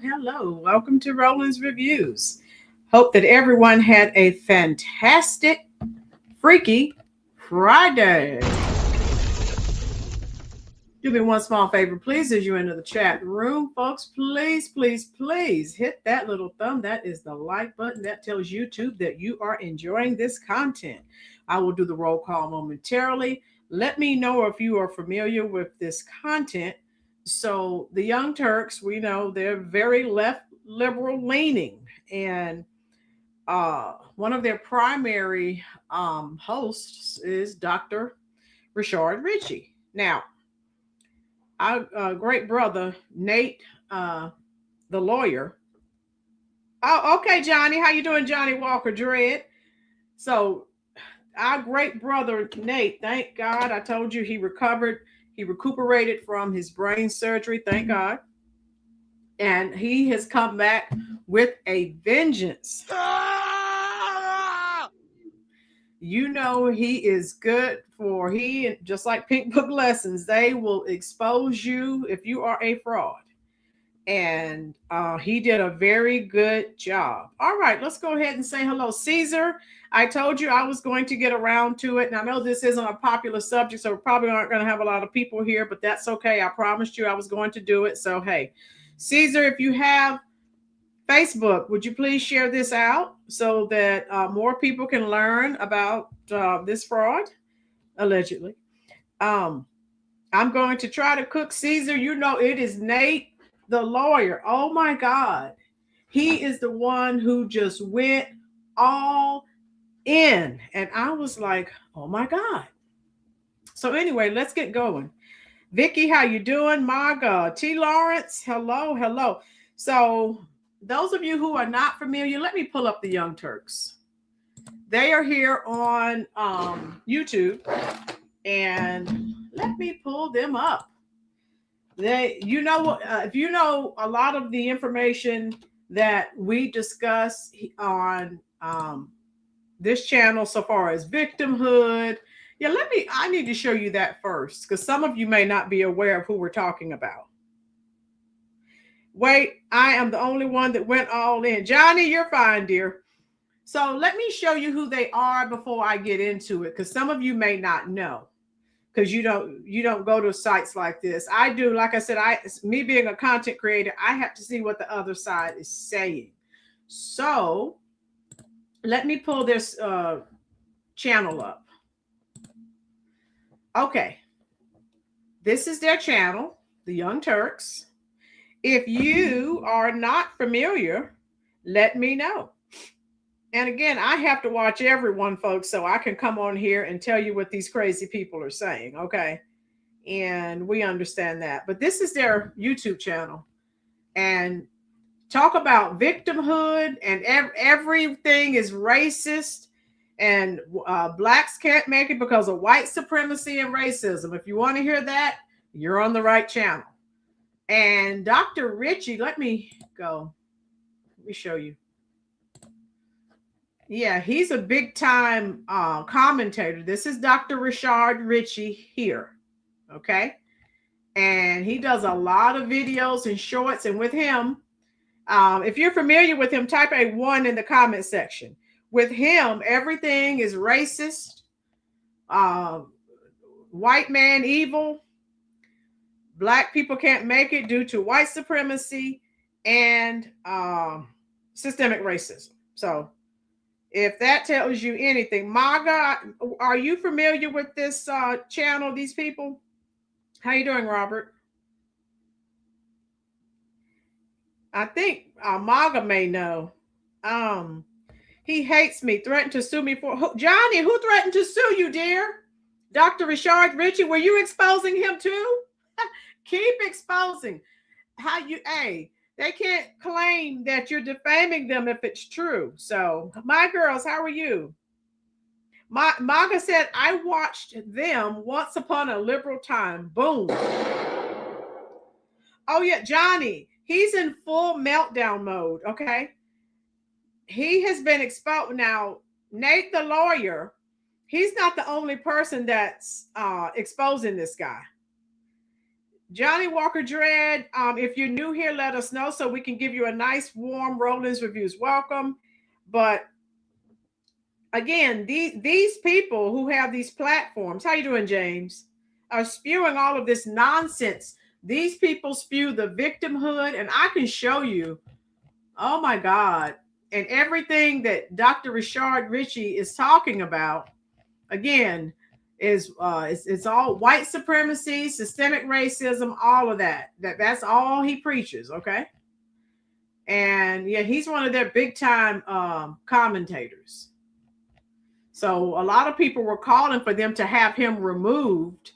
Hello. Welcome to Rolynn's Reviews. Hope that everyone had a fantastic, freaky Friday. Do me one small favor, please, as you enter the chat room, folks. Please hit that little thumb. That is the like button. That tells YouTube that you are enjoying this content. I will do the roll call momentarily. Let me know if you are familiar with this content. So the Young Turks, we know they're very left liberal leaning, and one of their primary hosts is Dr. Rashad Richey. Now, our great brother Nate, the lawyer. Oh, okay, Johnny, how you doing, Johnny Walker Dread? So our great brother Nate, thank God, I told you he recovered. He recuperated from his brain surgery, thank God. And he has come back with a vengeance. You know, he is good for, just like Pink Book Lessons, they will expose you if you are a fraud. And he did a very good job. All right, let's go ahead and say hello. Caesar, I told you I was going to get around to it. And I know this isn't a popular subject, so we probably aren't going to have a lot of people here, but that's okay. I promised you I was going to do it. So, hey, Caesar, if you have Facebook, would you please share this out so that more people can learn about this fraud, allegedly? I'm going to try to cook Caesar. You know, it is Nate, the lawyer. Oh my God. He is the one who just went all in. And I was like, oh my God. So anyway, let's get going. Vicky, how you doing? My God. T. Lawrence, hello. So those of you who are not familiar, let me pull up the Young Turks. They are here on YouTube, and let me pull them up. If you know a lot of the information that we discuss on this channel so far as victimhood. Yeah, I need to show you that first, because some of you may not be aware of who we're talking about. Wait, I am the only one that went all in. Johnny, you're fine, dear. So let me show you who they are before I get into it, because some of you may not know, because you don't go to sites like this. I do. Like I said, me being a content creator, I have to see what the other side is saying. So let me pull this channel up. Okay. This is their channel, the Young Turks. If you are not familiar, let me know. And again, I have to watch everyone, folks, so I can come on here and tell you what these crazy people are saying, okay? And we understand that. But this is their YouTube channel. And talk about victimhood, and everything is racist, and blacks can't make it because of white supremacy and racism. If you want to hear that, you're on the right channel. And Dr. Richey, let me show you. Yeah, he's a big time commentator. This is Dr. Rashad Richey here. Okay. And he does a lot of videos and shorts. And with him, if you're familiar with him, type a 1 in the comment section. With him, everything is racist, um, white man evil, black people can't make it due to white supremacy and systemic racism. So if that tells you anything, Maga, are you familiar with this channel, these people? How you doing, Robert? I think Maga may know. Um, he hates me, threatened to sue me for Johnny. Who threatened to sue you, dear? Dr. Rashad Richey, were you exposing him too? Keep exposing. How you? Hey, they can't claim that you're defaming them if it's true. So, my girls, how are you? Maga said, I watched them once upon a liberal time. Boom. Oh, yeah, Johnny, he's in full meltdown mode. Okay. He has been exposed. Now, Nate, the lawyer, he's not the only person that's exposing this guy. Johnny Walker Dread, if you're new here, let us know so we can give you a nice, warm Rolynn's Reviews welcome. But again, these people who have these platforms, how you doing, James, are spewing all of this nonsense. These people spew the victimhood, and I can show you, oh my God, and everything that Dr. Rashad Richey is talking about, again, is it's all white supremacy, systemic racism, all of that. That's all he preaches, okay? And yeah, he's one of their big time commentators. So a lot of people were calling for them to have him removed.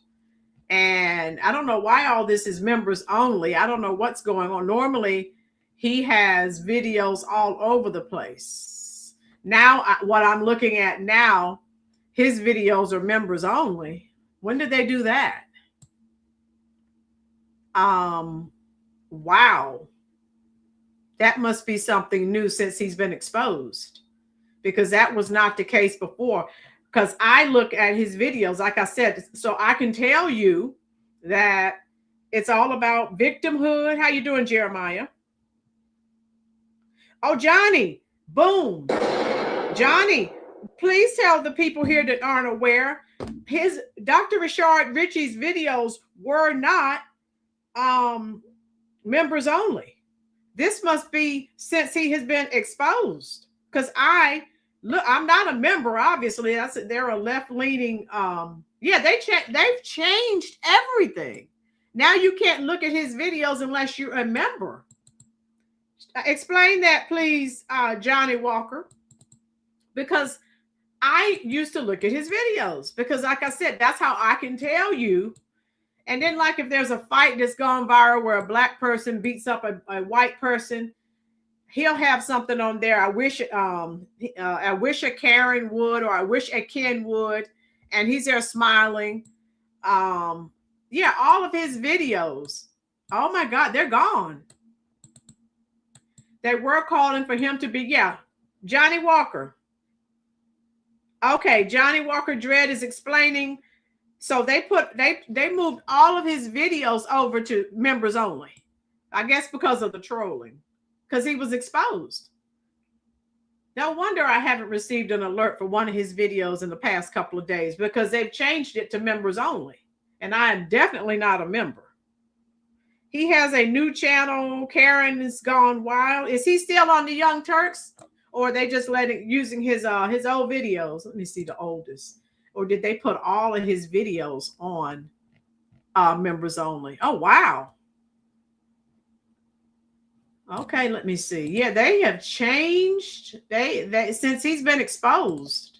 And I don't know why all this is members only. I don't know what's going on. Normally, he has videos all over the place. Now, what I'm looking at now, his videos are members only. When did they do that? Wow. That must be something new since he's been exposed, because that was not the case before. Because I look at his videos, like I said, so I can tell you that it's all about victimhood. How you doing, Jeremiah? Oh, Johnny, boom. Johnny, please tell the people here that aren't aware, his Dr. Rashad Richey's videos were not members only. This must be since he has been exposed. Because I'm not a member, obviously. They're a left-leaning. Yeah, they've changed everything. Now you can't look at his videos unless you're a member. Explain that, please, Johnny Walker. Because I used to look at his videos, because like I said, that's how I can tell you. And then, like, if there's a fight that's gone viral where a black person beats up a white person, he'll have something on there. I wish a Karen would, or I wish a Ken would, and he's there smiling. Yeah, all of his videos. Oh my God, they're gone. They were calling for him to be, yeah, Johnny Walker. Okay, Johnny Walker Dread is explaining. So they moved all of his videos over to members only. I guess because of the trolling, because he was exposed. No wonder I haven't received an alert for one of his videos in the past couple of days, because they've changed it to members only. And I am definitely not a member. He has a new channel. Karen is gone wild. Is he still on the Young Turks, or are they just using his old videos? Let me see the oldest. Or did they put all of his videos on members only? Oh, wow. Okay, let me see. Yeah, they have changed. They since he's been exposed.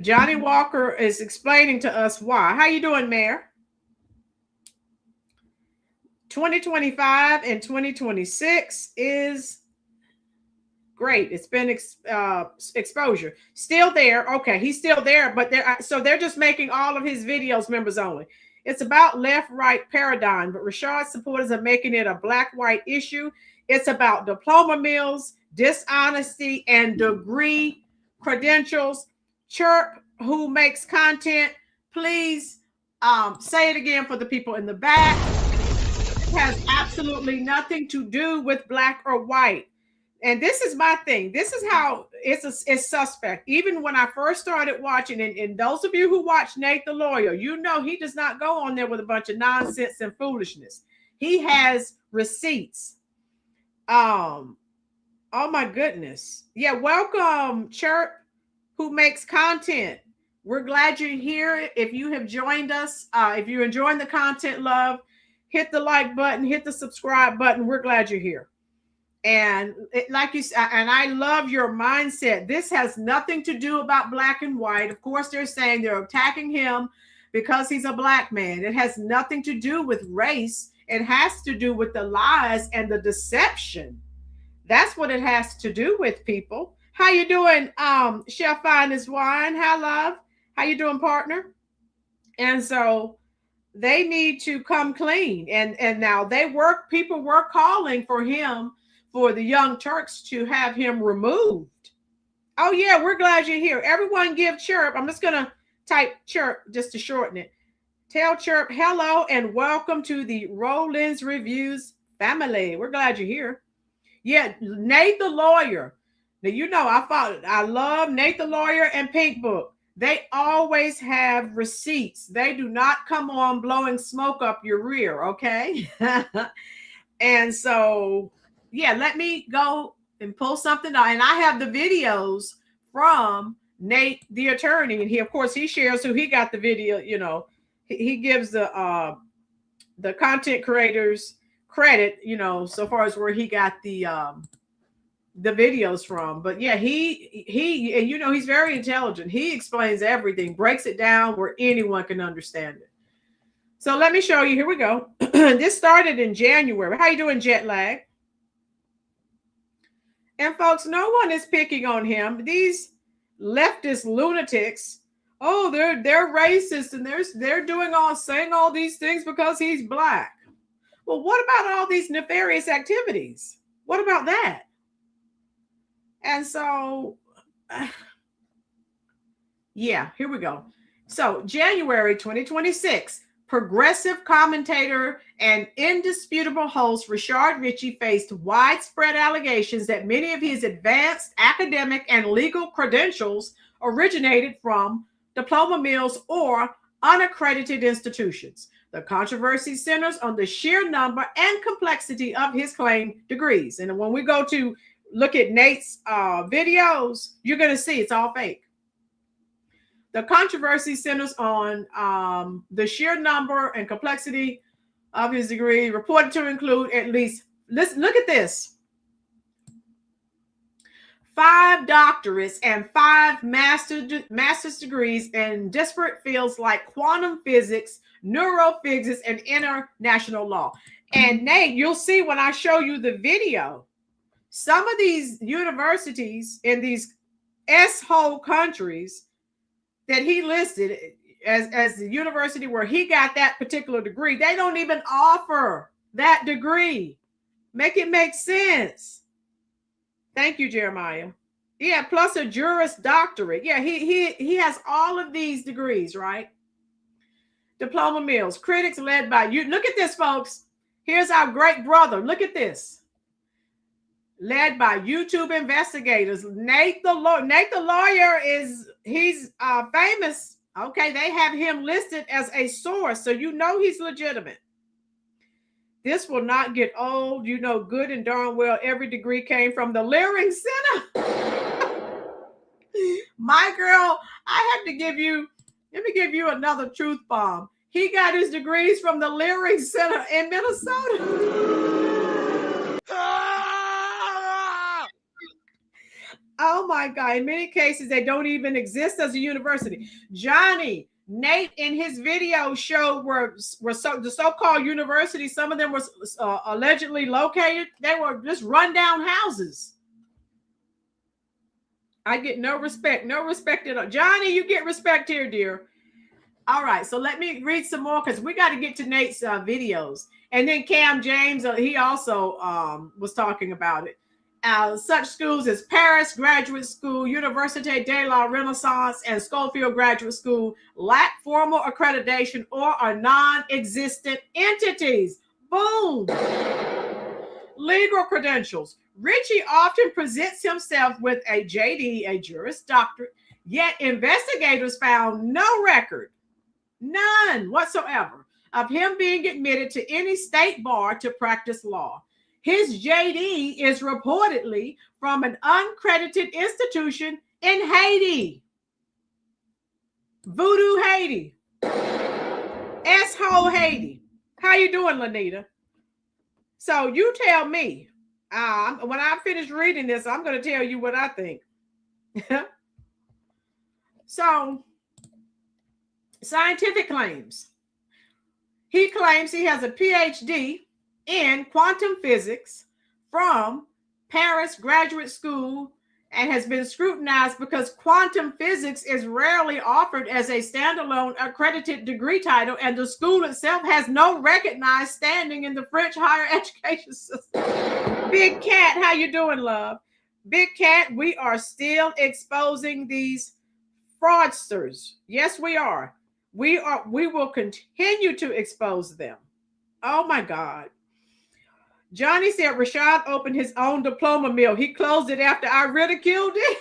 Johnny Walker is explaining to us why. How you doing, Mayor? 2025 and 2026 is great. It's been exposure. Still there. Okay, he's still there, but they're just making all of his videos members only. It's about left-right paradigm, but Rashad's supporters are making it a black-white issue. It's about diploma mills, dishonesty, and degree credentials. Chirp, who makes content, please say it again for the people in the back. It has absolutely nothing to do with black or white. And this is my thing. This is how it's suspect. Even when I first started watching, and those of you who watch Nate the Lawyer, you know he does not go on there with a bunch of nonsense and foolishness. He has receipts. Oh my goodness. Yeah, welcome, Chirp, who makes content. We're glad you're here. If you have joined us, if you're enjoying the content, love, hit the like button, hit the subscribe button. We're glad you're here. And like you said, and I love your mindset. This has nothing to do about black and white. Of course, they're saying they're attacking him because he's a black man. It has nothing to do with race. It has to do with the lies and the deception. That's what it has to do with, people. How you doing, Chef Finest Wine? Hi, love. How you doing, partner? And so they need to come clean. And now people were calling for him, for the Young Turks to have him removed. Oh yeah, we're glad you're here. Everyone give Chirp. I'm just gonna type Chirp just to shorten it. Tell Chirp hello and welcome to the Rolynn's Reviews family. We're glad you're here. Yeah, Nate the Lawyer. Now you know I love Nate the Lawyer and Pink Book. They always have receipts. They do not come on blowing smoke up your rear, okay? And so yeah, let me go and pull something out. And I have the videos from Nate, the attorney. And he, of course, he shares who he got the video, you know, he gives the content creators credit, you know, so far as where he got the videos from. But yeah, he, and you know, he's very intelligent. He explains everything, breaks it down where anyone can understand it. So let me show you. Here we go. This started in January. How you doing, jet lag? And folks, no one is picking on him. These leftist lunatics, oh, they're racist and they're saying all these things because he's black. Well, what about all these nefarious activities? What about that? And so, yeah, here we go. So January 2026, progressive commentator and indisputable host Rashad Richey faced widespread allegations that many of his advanced academic and legal credentials originated from diploma mills or unaccredited institutions. The controversy centers on the sheer number and complexity of his claimed degrees. And when we go to look at Nate's videos, you're going to see it's all fake. The controversy centers on the sheer number and complexity of his degree, reported to include at least, look at this, 5 doctorates and 5 master's degrees in disparate fields like quantum physics, neurophysics, and international law. And Nate, you'll see when I show you the video, some of these universities in these S-hole countries that he listed as the university where he got that particular degree, they don't even offer that degree. Make it make sense. Thank you, Jeremiah. Yeah, plus a Juris Doctorate. Yeah, he has all of these degrees, right? Diploma mills, critics led by you. Look at this, folks. Here's our great brother. Look at this. Led by YouTube investigators. Nate the Lawyer he's famous. Okay, they have him listed as a source, so you know he's legitimate. This will not get old. You know good and darn well every degree came from the Leering Center. My girl, let me give you another truth bomb. He got his degrees from the Leering Center in Minnesota. Oh my God. In many cases, they don't even exist as a university. Johnny, Nate in his video showed where the so-called universities, some of them were allegedly located. They were just rundown houses. I get no respect at all. Johnny, you get respect here, dear. All right, so let me read some more because we got to get to Nate's videos. And then Cam James, he also was talking about it. Such schools as Paris Graduate School, Université de la Renaissance, and Schofield Graduate School lack formal accreditation or are non-existent entities. Boom. Legal credentials. Richey often presents himself with a JD, a Juris Doctorate, yet investigators found no record, none whatsoever, of him being admitted to any state bar to practice law. His JD is reportedly from an uncredited institution in Haiti. Voodoo Haiti. S-hole Haiti. How you doing, Lanita? So you tell me. When I finish reading this, I'm going to tell you what I think. So, scientific claims. He claims he has a PhD in quantum physics from Paris Graduate School and has been scrutinized because quantum physics is rarely offered as a standalone accredited degree title, and the school itself has no recognized standing in the French higher education system. Big Cat, how you doing, love? Big Cat, we are still exposing these fraudsters. Yes, we are. We will continue to expose them. Oh my God. Johnny said Rashad opened his own diploma mill. He closed it after I ridiculed it.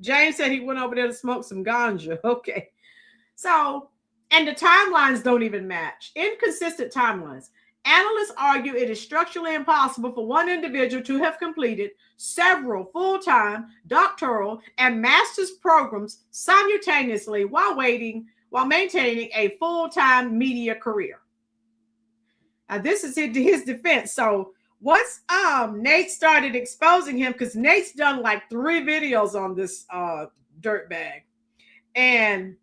James said he went over there to smoke some ganja. Okay. So, and the timelines don't even match. Inconsistent timelines. Analysts argue it is structurally impossible for one individual to have completed several full-time doctoral and master's programs simultaneously while maintaining a full-time media career. Now, this is his defense. So once Nate started exposing him, because Nate's done like 3 videos on this dirtbag, and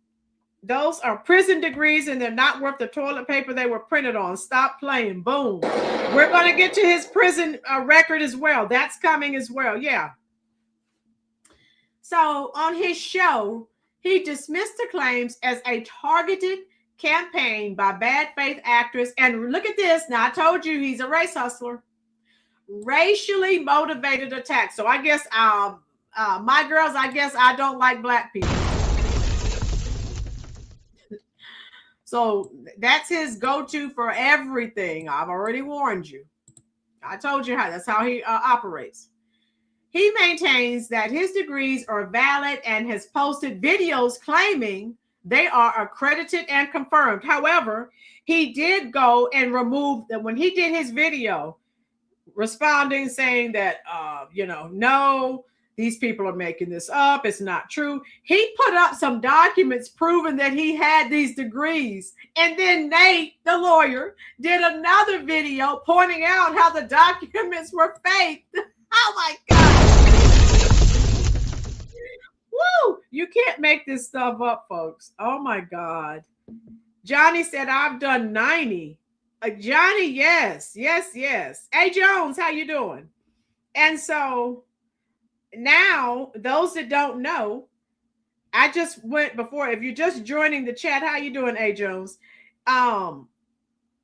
those are prison degrees and they're not worth the toilet paper they were printed on. Stop playing. Boom. We're going to get to his prison record as well. That's coming as well. Yeah. So on his show, he dismissed the claims as a targeted campaign by bad faith actors. And look at this. Now, I told you he's a race hustler. Racially motivated attack. So I guess my girls, I guess I don't like black people. So that's his go-to for everything. I've already warned you. I told you that's how he operates. He maintains that his degrees are valid and has posted videos claiming they are accredited and confirmed. However, he did go and remove that when he did his video responding, saying that, no, these people are making this up. It's not true. He put up some documents proving that he had these degrees. And then Nate, the lawyer, did another video pointing out how the documents were fake. Oh my God. Woo! You can't make this stuff up, folks. Oh my God. Johnny said, I've done 90. Johnny, yes. Hey, Jones, how you doing? And so now, those that don't know, I just went before. If you're just joining the chat, how you doing, A. Jones? All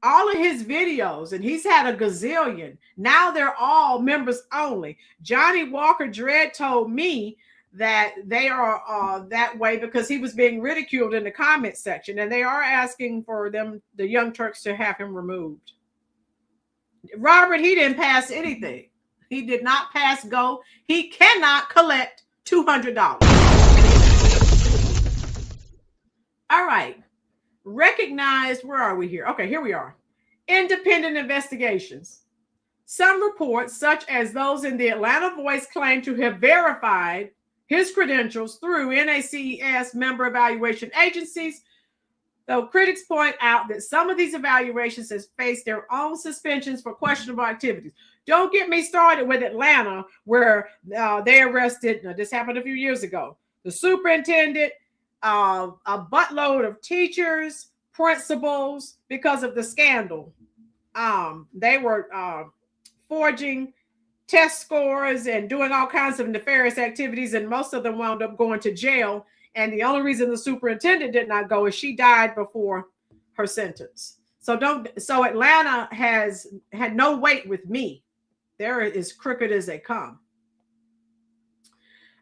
of his videos, and he's had a gazillion. Now they're all members only. Johnny Walker Dredd told me that they are that way because he was being ridiculed in the comment section, and they are asking for them, the Young Turks, to have him removed. Robert, he didn't pass anything. He did not pass go. He cannot collect $200. All right. Recognized, where are we here? Okay, here we are. Independent investigations. Some reports, such as those in the Atlanta Voice, claim to have verified his credentials through NACES member evaluation agencies, though critics point out that some of these evaluations have faced their own suspensions for questionable activities. Don't get me started with Atlanta, where they arrested, this happened a few years ago, the superintendent, a buttload of teachers, principals, because of the scandal. They were forging test scores and doing all kinds of nefarious activities, and most of them wound up going to jail. And the only reason the superintendent did not go is she died before her sentence. So Atlanta has had no weight with me. They're as crooked as they come.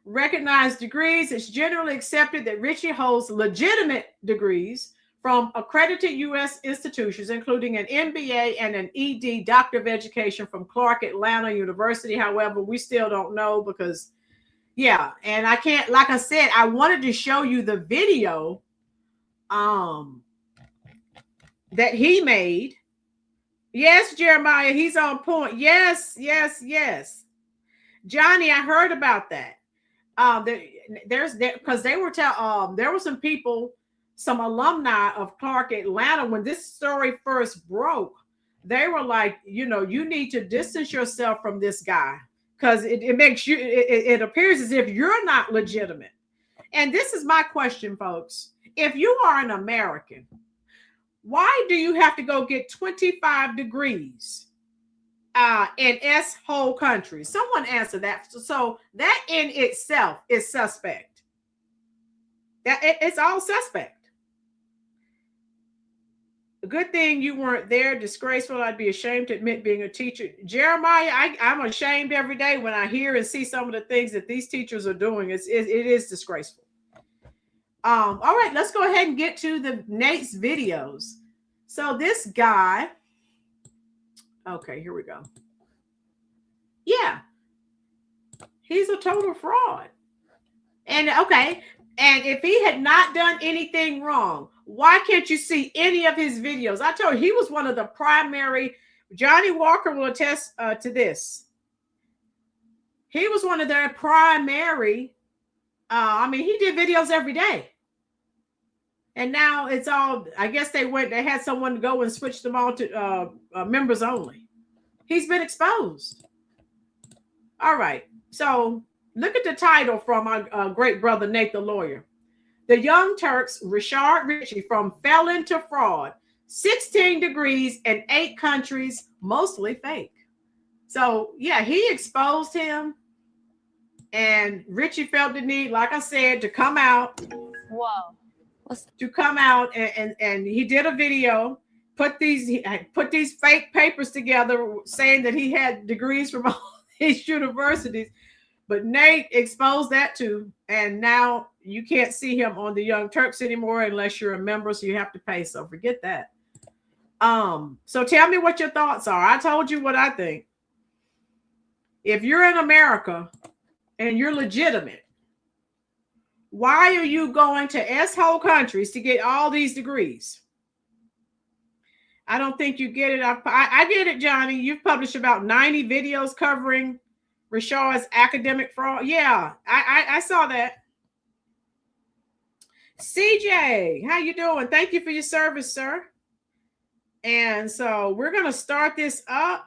Recognized degrees. It's generally accepted that Richey holds legitimate degrees from accredited U.S. institutions, including an MBA and an ED, Doctor of Education, from Clark Atlanta University. However, we still don't know because, yeah, and I can't, like I said, I wanted to show you the video that he made. Yes, Jeremiah, he's on point. Yes. Johnny, I heard about that. Because they were there were some people, some alumni of Clark Atlanta, when this story first broke, they were like, you know, you need to distance yourself from this guy because it makes you, it appears as if you're not legitimate. And this is my question, folks. If you are an American, why do you have to go get 25 degrees in S-hole countries? Someone answer that. So that in itself is suspect. That it's all suspect. A good thing you weren't there. Disgraceful. I'd be ashamed to admit being a teacher. Jeremiah, I'm ashamed every day when I hear and see some of the things that these teachers are doing. It is disgraceful. All right, let's go ahead and get to Nate's videos. So this guy, okay, here we go. Yeah, he's a total fraud. And okay, and if he had not done anything wrong, why can't you see any of his videos? I told you he was one of the primary. Johnny Walker will attest to this. He was one of their primary. I mean, he did videos every day. And now it's all, I guess they had someone go and switch them all to members only. He's been exposed. All right. So look at the title from our great brother, Nate the lawyer. The Young Turks, Rashad Richey, from felon to fraud, 16 degrees in 8 countries, mostly fake. So yeah, he exposed him. And Richey felt the need, like I said, to come out. Whoa. To come out and he did a video, put these fake papers together saying that he had degrees from all these universities. But Nate exposed that too. And now you can't see him on the Young Turks anymore unless you're a member, so you have to pay. So forget that. So tell me what your thoughts are. I told you what I think. If you're in America and you're legitimate, why are you going to S-hole countries to get all these degrees? I don't think you get it. I get it, Johnny. You've published about 90 videos covering Rashad's academic fraud. Yeah, I saw that. CJ, how you doing? Thank you for your service, sir. And so we're going to start this up.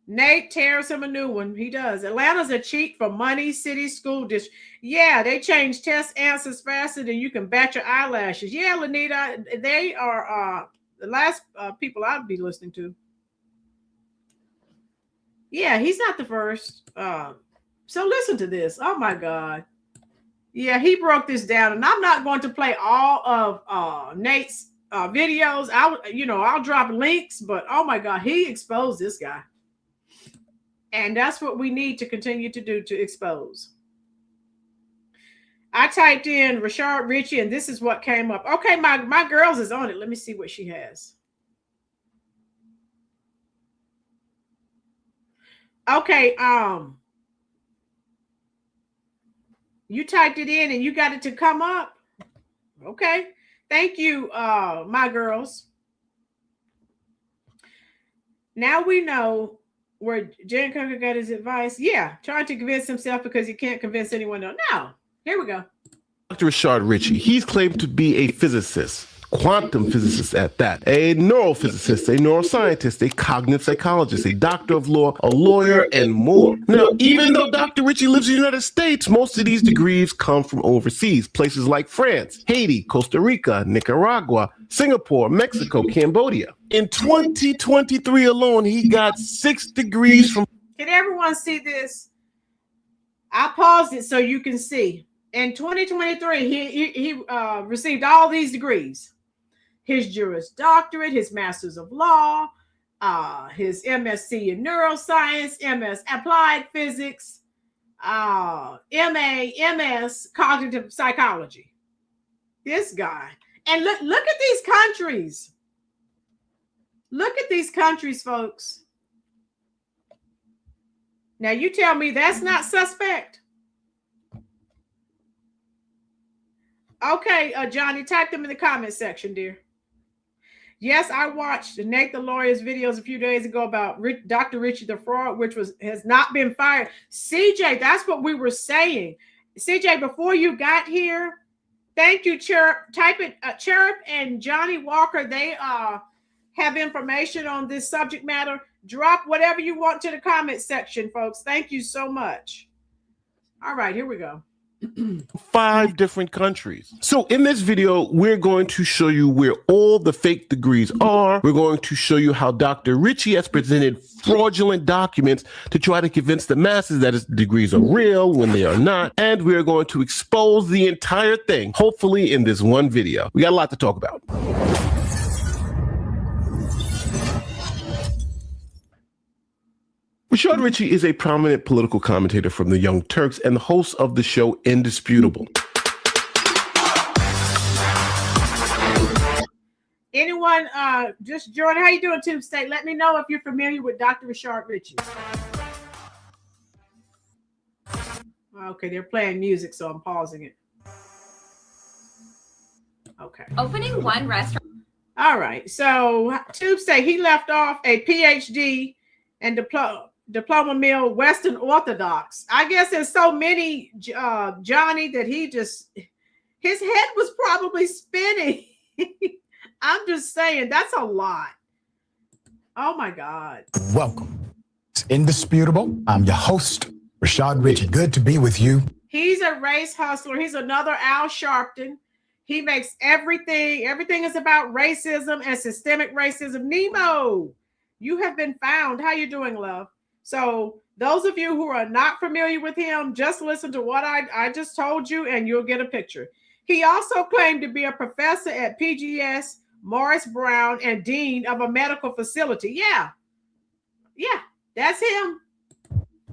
Nate tears him a new one. He does. Atlanta's a cheat for money, city, school district. Yeah, they change test answers faster than you can bat your eyelashes. Yeah, Lanita, they are the last people I'd be listening to. Yeah, he's not the first. So listen to this. Oh my God. Yeah, he broke this down, and I'm not going to play all of Nate's videos. I'll drop links, but oh my God, he exposed this guy. And that's what we need to continue to do, to expose. I typed in Rashad Richey, and this is what came up. Okay, my girls is on it. Let me see what she has. Okay, you typed it in and you got it to come up. Okay, thank you, my girls. Now we know where Jan Coker got his advice. Yeah, trying to convince himself because he can't convince anyone else. No, here we go. Dr. Rashad Richey, he's claimed to be a physicist. quantum physicist at that, a neurophysicist, a neuroscientist, a cognitive psychologist, a doctor of law, a lawyer, and more. Now, even though Dr. Richey lives in the United States, most of these degrees come from overseas, places like France, Haiti, Costa Rica, Nicaragua, Singapore, Mexico, Cambodia. In 2023 alone, he got 6 degrees from... Can everyone see this? I paused it so you can see. In 2023, he received all these degrees. His Juris Doctorate, his Masters of Law, his MSc in Neuroscience, MS Applied Physics, MA, MS Cognitive Psychology. This guy. And look at these countries. Look at these countries, folks. Now you tell me that's not suspect. Okay, Johnny, type them in the comment section, dear. Yes, I watched Nate the Lawyer's videos a few days ago about Dr. Richey the fraud, which has not been fired. CJ, that's what we were saying. CJ, before you got here, thank you, Chirp. Type it, Chirp and Johnny Walker. They have information on this subject matter. Drop whatever you want to the comment section, folks. Thank you so much. All right, here we go. 5 different countries. So in this video, we're going to show you where all the fake degrees are. We're going to show you how Dr. Richey has presented fraudulent documents to try to convince the masses that his degrees are real when they are not. And we're going to expose the entire thing, hopefully in this one video. We got a lot to talk about. Rashad Richey is a prominent political commentator from the Young Turks and the host of the show Indisputable. Anyone just join? How you doing, Tim State? Let me know if you're familiar with Dr. Rashad Richey. Okay, they're playing music, so I'm pausing it. Okay. Opening one restaurant. All right. So Tube State, he left off a PhD and diploma mill Western Orthodox. I guess there's so many, Johnny, that his head was probably spinning. I'm just saying, that's a lot. Oh my God. Welcome. It's Indisputable. I'm your host, Rashad Richey. Good to be with you. He's a race hustler. He's another Al Sharpton. He makes everything is about racism and systemic racism. Nemo, you have been found. How you doing, love? So those of you who are not familiar with him, just listen to what I just told you and you'll get a picture. He also claimed to be a professor at PGS, Morris Brown, and dean of a medical facility. Yeah, that's him.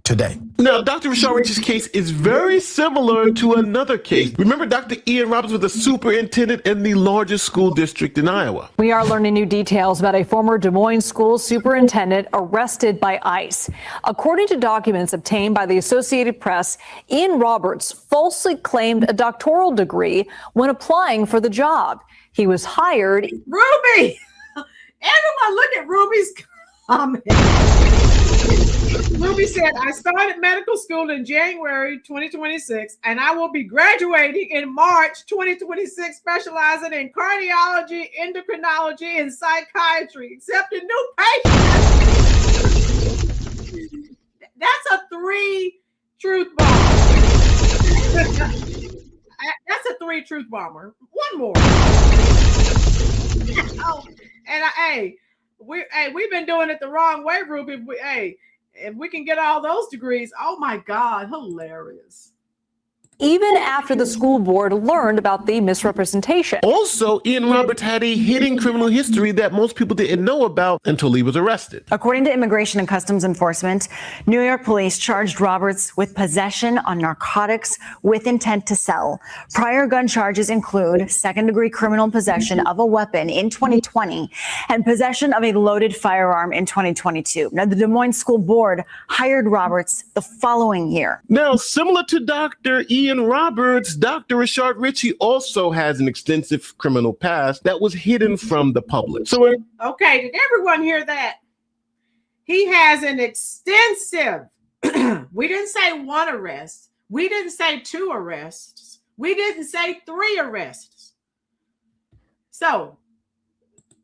Today. Now, Dr. Rashad Richey's case is very similar to another case. Remember Dr. Ian Roberts was the superintendent in the largest school district in Iowa. We are learning new details about a former Des Moines school superintendent arrested by ICE. According to documents obtained by the Associated Press, Ian Roberts falsely claimed a doctoral degree when applying for the job. He was hired. Ruby! Everyone look at Ruby's comment. Ruby said, I started medical school in January 2026, and I will be graduating in March 2026, specializing in cardiology, endocrinology, and psychiatry, accepting new patients. That's a 3 truth bomber. That's a 3 truth bomber. One more. Oh, and we've been doing it the wrong way, Ruby. If we can get all those degrees, oh my God, hilarious. Even after the school board learned about the misrepresentation. Also, Ian Roberts had a hidden criminal history that most people didn't know about until he was arrested. According to Immigration and Customs Enforcement, New York police charged Roberts with possession of narcotics with intent to sell. Prior gun charges include second-degree criminal possession of a weapon in 2020 and possession of a loaded firearm in 2022. Now, the Des Moines School Board hired Roberts the following year. Now, similar to Dr. Ian Roberts, Dr. Rashad Richey also has an extensive criminal past that was hidden from the public. So, okay, did everyone hear that? He has an extensive, we didn't say 1 arrest. We didn't say 2 arrests. We didn't say 3 arrests. So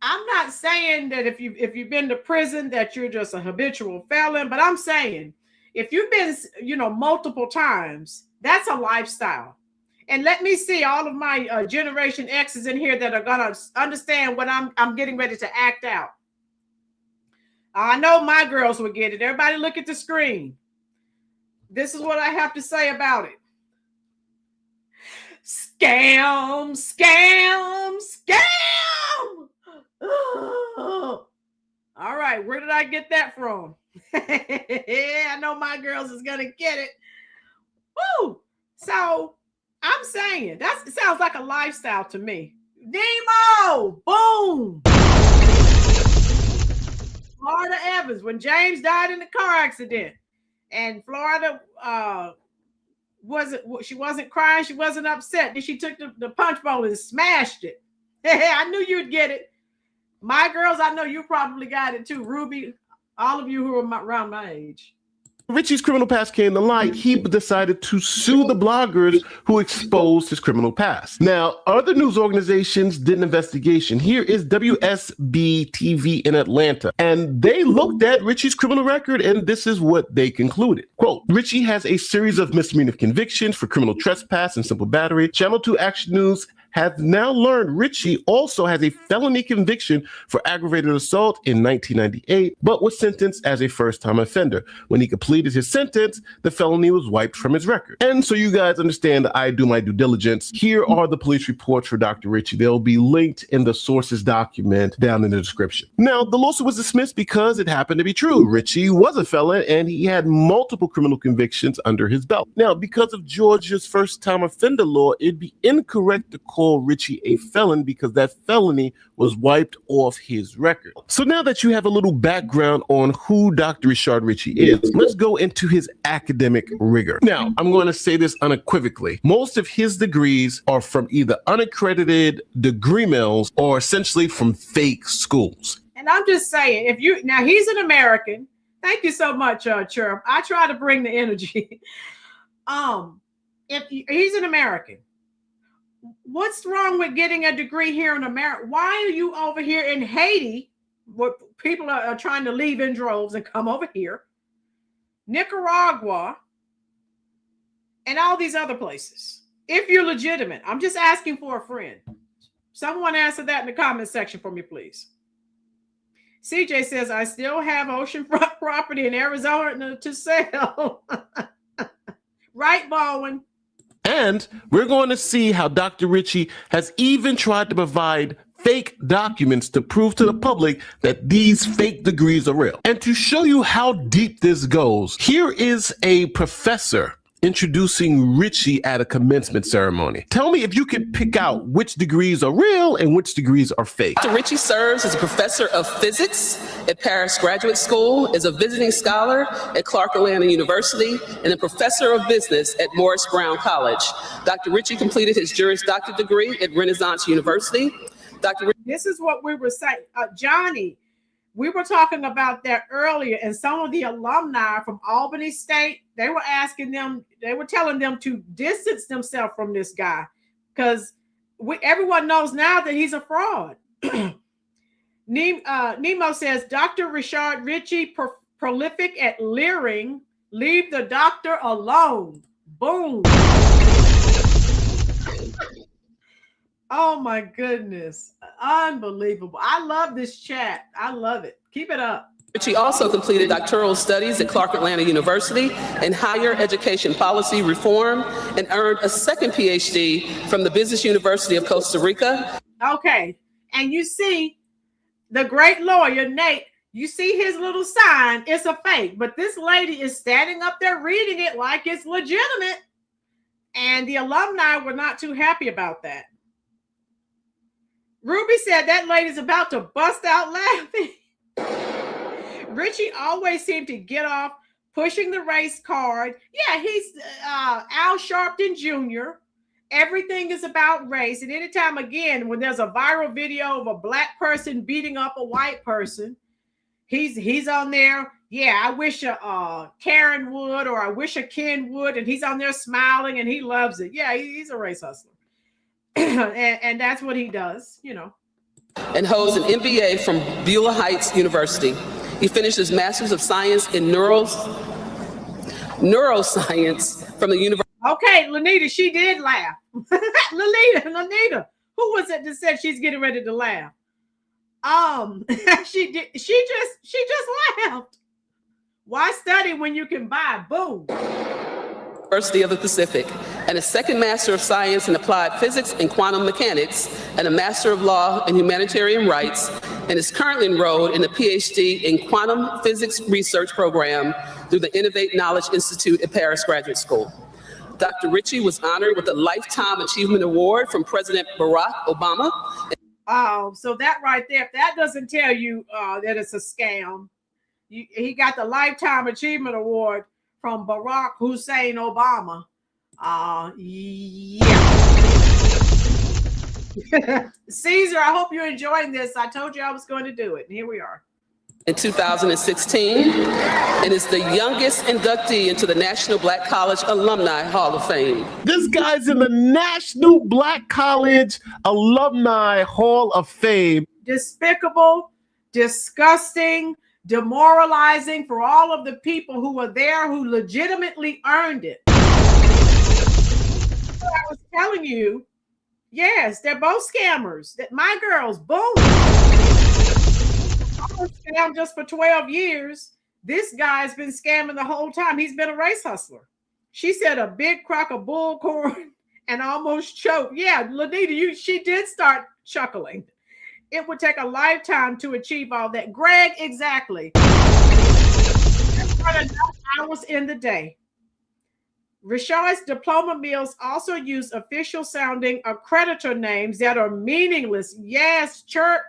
I'm not saying that if you've been to prison that you're just a habitual felon, but I'm saying if you've been, multiple times, that's a lifestyle. And let me see all of my Generation X's in here that are gonna understand what I'm getting ready to act out. I know my girls will get it. Everybody look at the screen. This is what I have to say about it. Scam, scam, scam. All right, where did I get that from? I know my girls is gonna get it. Woo! So I'm saying it sounds like a lifestyle to me. Nemo, boom. Florida Evans, when James died in the car accident, and Florida she wasn't crying, she wasn't upset. Then she took the punch bowl and smashed it. Hey, I knew you'd get it. My girls, I know you probably got it too. Ruby, all of you who are around my age. Richey's criminal past came to light. He decided to sue the bloggers who exposed his criminal past. Now, other news organizations did an investigation. Here is WSB TV in Atlanta, and they looked at Richey's criminal record, and this is what they concluded. Quote, Richey has a series of misdemeanor convictions for criminal trespass and simple battery. Channel 2 Action News has now learned Richey also has a felony conviction for aggravated assault in 1998, but was sentenced as a first-time offender. When he completed his sentence, the felony was wiped from his record. And so you guys understand that I do my due diligence. Here are the police reports for Dr. Richey. They'll be linked in the sources document down in the description. Now, the lawsuit was dismissed because it happened to be true. Richey was a felon and he had multiple criminal convictions under his belt. Now, because of Georgia's first-time offender law, it'd be incorrect to call Richey a felon because that felony was wiped off his record. So now that you have a little background on who Dr. Rashad Richey is, let's go into his academic rigor. Now, I'm going to say this unequivocally. Most of his degrees are from either unaccredited degree mills or essentially from fake schools. And I'm just saying, he's an American. Thank you so much, Chirp. I try to bring the energy. If he's an American, what's wrong with getting a degree here in America? Why are you over here in Haiti, where people are trying to leave in droves and come over here, Nicaragua, and all these other places? If you're legitimate, I'm just asking for a friend. Someone answer that in the comment section for me, please. CJ says, I still have oceanfront property in Arizona to sell. Right, Baldwin? And we're going to see how Dr. Richey has even tried to provide fake documents to prove to the public that these fake degrees are real. And to show you how deep this goes, here is a professor introducing Richey at a commencement ceremony. Tell me if you can pick out which degrees are real and which degrees are fake. Dr. Richey serves as a professor of physics at Paris Graduate School, is a visiting scholar at Clark Atlanta University, and a professor of business at Morris Brown College. Dr. Richey completed his Juris Doctor degree at Renaissance University. This is what we were saying. Johnny, we were talking about that earlier, and some of the alumni from Albany State, they were telling them to distance themselves from this guy because everyone knows now that he's a fraud. Nemo says, Dr. Rashad Richey, prolific at leering, leave the doctor alone. Boom. Oh my goodness. Unbelievable. I love this chat. I love it. Keep it up. Richey also completed doctoral studies at Clark Atlanta University in higher education policy reform and earned a second PhD from the Business University of Costa Rica. Okay. And you see the great lawyer, Nate, you see his little sign. It's a fake, but this lady is standing up there reading it like it's legitimate. And the alumni were not too happy about that. Ruby said that lady's about to bust out laughing. Richey always seemed to get off pushing the race card. Yeah, he's Al Sharpton Jr. Everything is about race. And anytime, again, when there's a viral video of a black person beating up a white person, he's on there. Yeah, I wish a Karen would, or I wish a Ken would. And he's on there smiling and he loves it. Yeah, he's a race hustler. and that's what he does, you know. And holds an MBA from Beulah Heights University. He finished his Master's of Science in Neuroscience from the University. Okay, Lanita, she did laugh. Lanita, who was it that said she's getting ready to laugh? She just laughed. Why study when you can buy? Boom. University of the Pacific, and a second Master of Science in Applied Physics and Quantum Mechanics, and a Master of Law in Humanitarian Rights, and is currently enrolled in a PhD in Quantum Physics Research Program through the Innovate Knowledge Institute at Paris Graduate School. Dr. Richey was honored with a Lifetime Achievement Award from President Barack Obama. Oh, so that right there, if that doesn't tell you that it's a scam, he got the Lifetime Achievement Award from Barack Hussein Obama. Yeah. Caesar, I hope you're enjoying this. I told you I was going to do it, and here we are. In 2016, and is the youngest inductee into the National Black College Alumni Hall of Fame. This guy's in the National Black College Alumni Hall of Fame. Despicable, disgusting, demoralizing for all of the people who were there who legitimately earned it. I was telling you, yes, they're both scammers. That my girls, boom. I was scammed just for 12 years. This guy's been scamming the whole time. He's been a race hustler. She said a big crock of bullcorn and almost choked. Yeah, Lanita, she did start chuckling. It would take a lifetime to achieve all that. Greg, exactly. Hours in the day. Rashad's diploma mills also use official sounding accreditor names that are meaningless. Yes, Chirp,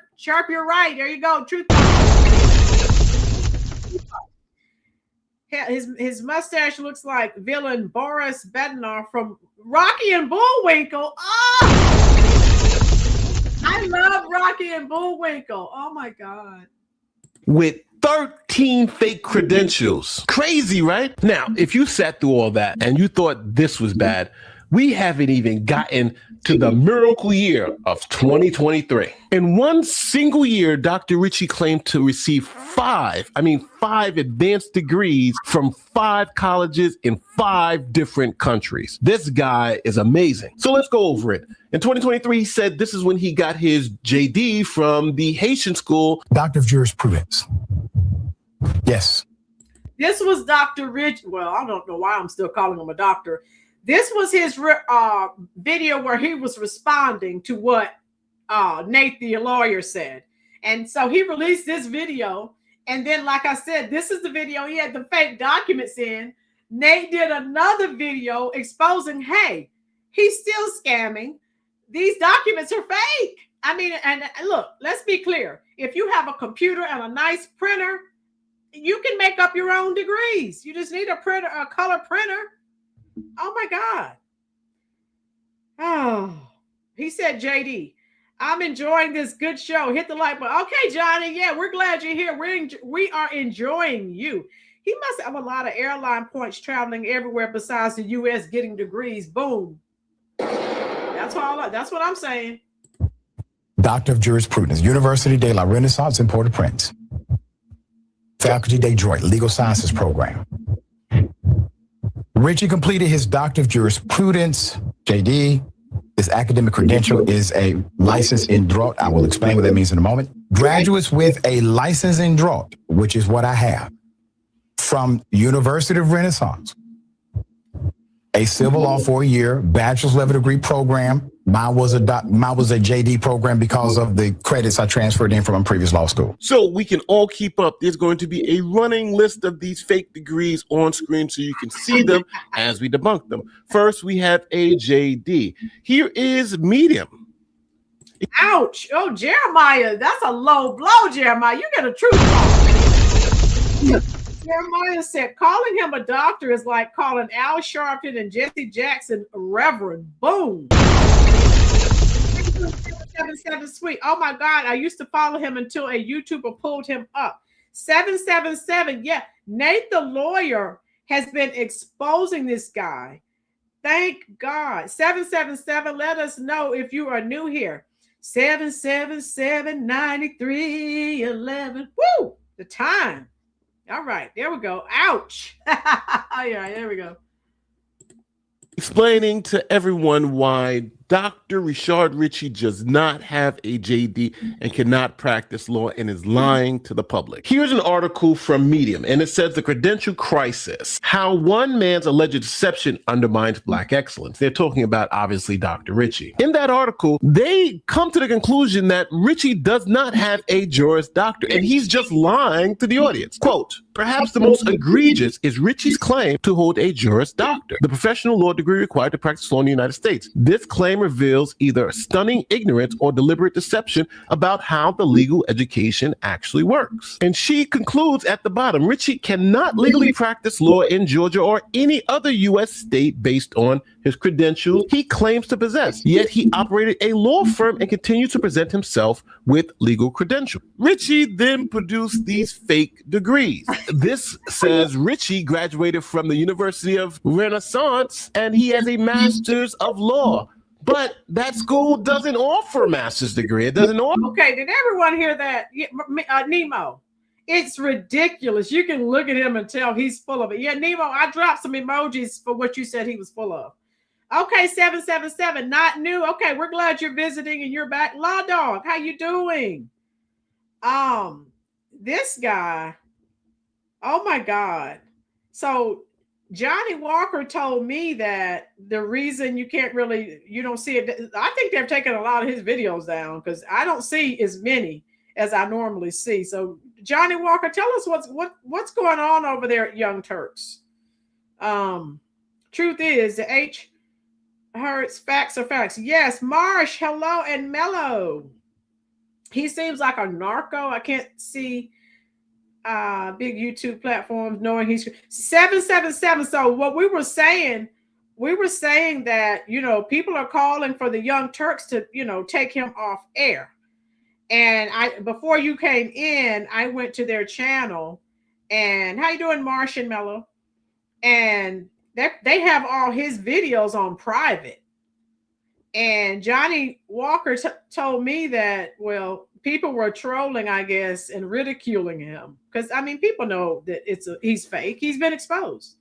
you're right. There you go. Truth. His mustache looks like villain Boris Bednar from Rocky and Bullwinkle. Oh! I love Rocky and Bullwinkle. Oh my God. With 13 fake credentials. Crazy, right? Now, if you sat through all that and you thought this was bad, we haven't even gotten to the miracle year of 2023. In one single year, Dr. Richey claimed to receive five advanced degrees from 5 colleges in 5 different countries. This guy is amazing. So let's go over it. In 2023, he said this is when he got his JD from the Haitian School. Doctor of Jurisprudence. Yes. This was Dr. Rich. Well, I don't know why I'm still calling him a doctor. This was his video where he was responding to what Nate, the lawyer, said. And so he released this video. And then, like I said, this is the video he had the fake documents in. Nate did another video exposing, hey, he's still scamming. These documents are fake. I mean, and look, let's be clear. If you have a computer and a nice printer, you can make up your own degrees. You just need a printer, a color printer. Oh my God. Oh, he said, JD, I'm enjoying this good show. Hit the like button. Okay, Johnny. Yeah, we're glad you're here. We are enjoying you. He must have a lot of airline points traveling everywhere besides the U.S. getting degrees. Boom. That's what I'm saying. Doctor of Jurisprudence, Université de la Renaissance in Port-au-Prince. Faculty de Droit, Legal Sciences Program. Richey completed his Doctor of Jurisprudence, JD. His academic credential is a license in droit. I will explain what that means in a moment. Graduates with a license in droit, which is what I have, from University of Renaissance. A civil law 4-year bachelor's level degree program. Mine was a JD program because of the credits I transferred in from a previous law school. So we can all keep up. There's going to be a running list of these fake degrees on screen so you can see them as we debunk them. First, we have a JD. Here is medium. Ouch. Oh, Jeremiah, that's a low blow, Jeremiah. You get a truth bomb. Jeremiah said, calling him a doctor is like calling Al Sharpton and Jesse Jackson a reverend. Boom. 777 sweet. Oh my God. I used to follow him until a YouTuber pulled him up. 777. Yeah. Nate, the lawyer, has been exposing this guy. Thank God. 777, let us know if you are new here. 777-9311. Woo! The time. All right, there we go. Ouch. Yeah, there we go. Explaining to everyone why Dr. Rashad Richey does not have a JD and cannot practice law and is lying to the public. Here's an article from Medium, and it says the credential crisis, how one man's alleged deception undermines Black excellence. They're talking about, obviously, Dr. Richey. In that article, they come to the conclusion that Richey does not have a Juris Doctor, and he's just lying to the audience. Quote, perhaps the most egregious is Richey's claim to hold a Juris Doctor, the professional law degree required to practice law in the United States. This claim reveals either stunning ignorance or deliberate deception about how the legal education actually works. And she concludes at the bottom, Richey cannot legally practice law in Georgia or any other U.S. state based on his credentials he claims to possess, yet he operated a law firm and continued to present himself with legal credentials. Richey then produced these fake degrees. This says Richey graduated from the University of Renaissance and he has a master's of law. But that school doesn't offer a master's degree. It doesn't offer. Okay, did everyone hear that? Nemo, it's ridiculous. You can look at him and tell he's full of it. Yeah, Nemo, I dropped some emojis for what you said he was full of. Okay, 777, not new. Okay, we're glad you're visiting and you're back. Law Dog, how you doing? This guy, oh my God. So Johnny Walker told me that the reason you don't see it, I think they've taken a lot of his videos down because I don't see as many as I normally see. So Johnny Walker, tell us what's going on over there at Young Turks. Truth is, the H hurts, facts are facts. Yes, Marsh, hello, and Mello. He seems like a narco. I can't see big YouTube platforms knowing he's 777. So what we were saying that, people are calling for the Young Turks to, take him off air. And before you came in, I went to their channel and how you doing, Marsh and Mello? And they have all his videos on private. And Johnny Walker told me that, well, people were trolling, I guess, and ridiculing him. Because, people know that he's fake. He's been exposed.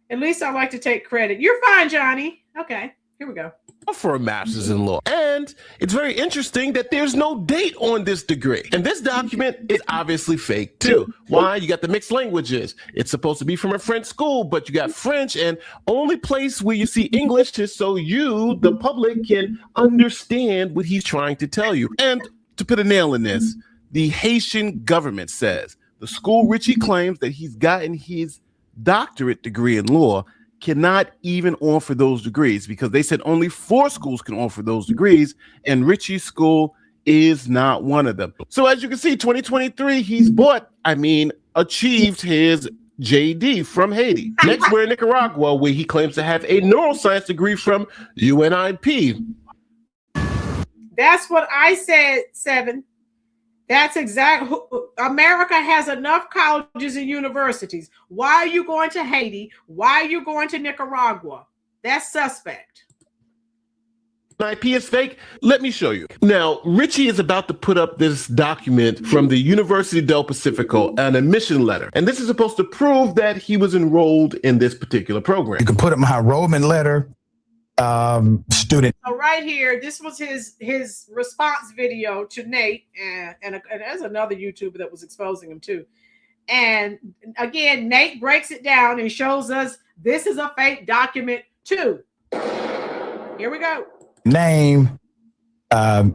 At least I like to take credit. You're fine, Johnny. Okay, here we go. For a master's in law. And it's very interesting that there's no date on this degree. And this document is obviously fake too. Why? You got the mixed languages. It's supposed to be from a French school, but you got French, and only place where you see English is so you, the public, can understand what he's trying to tell you. And to put a nail in this, the Haitian government says the school Richey claims that he's gotten his doctorate degree in law cannot even offer those degrees because they said only 4 schools can offer those degrees, and Richey's school is not one of them. So as you can see, 2023, he's achieved his JD from Haiti. Next, we're in Nicaragua, where he claims to have a neuroscience degree from UNIP. That's what I said, 7. That's exactly. America has enough colleges and universities. Why are you going to Haiti? Why are you going to Nicaragua? That's suspect. IP is fake. Let me show you. Now, Richey is about to put up this document from the University del Pacifico, an admission letter. And this is supposed to prove that he was enrolled in this particular program. You can put up my enrollment letter. Student. So right here, this was his response video to Nate, and there's another YouTuber that was exposing him too. And again, Nate breaks it down and shows us this is a fake document too. Here we go. Name,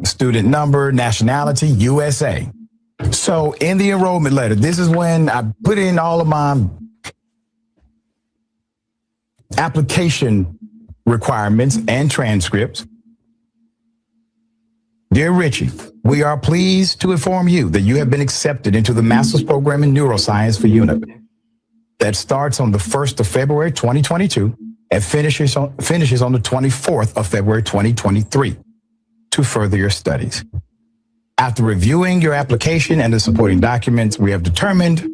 student number, nationality, USA. So in the enrollment letter, this is when I put in all of my application requirements and transcripts. Dear Richey, we are pleased to inform you that you have been accepted into the master's program in neuroscience for UNIP. That starts on the 1st of February 2022 and finishes on the 24th of February 2023 to further your studies. After reviewing your application and the supporting documents, we have determined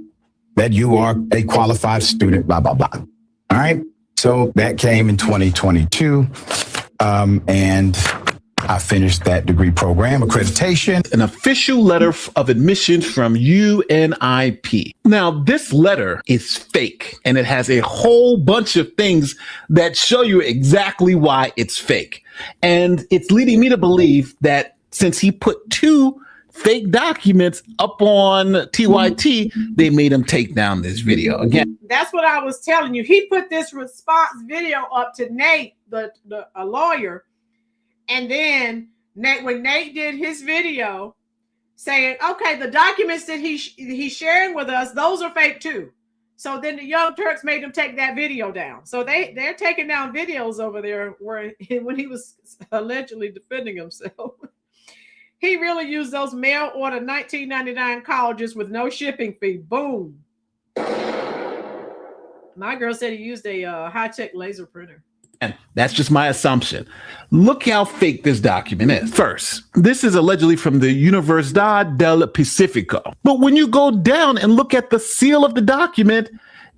that you are a qualified student, blah, blah, blah. All right. So that came in 2022. And I finished that degree program accreditation. An official letter of admission from UNIP. Now, this letter is fake, and it has a whole bunch of things that show you exactly why it's fake. And it's leading me to believe that since he put two fake documents up on TYT, they made him take down this video. Again, that's what I was telling you. He put this response video up to Nate, a lawyer. And then when Nate did his video saying, okay, the documents that he's sharing with us, those are fake too. So then the Young Turks made him take that video down. So they're taking down videos over there when he was allegedly defending himself. He really used those mail order $19.99 colleges with no shipping fee. Boom. My girl said he used a high-tech laser printer. And that's just my assumption. Look how fake this document is. First, this is allegedly from the Universidad del Pacifico. But when you go down and look at the seal of the document,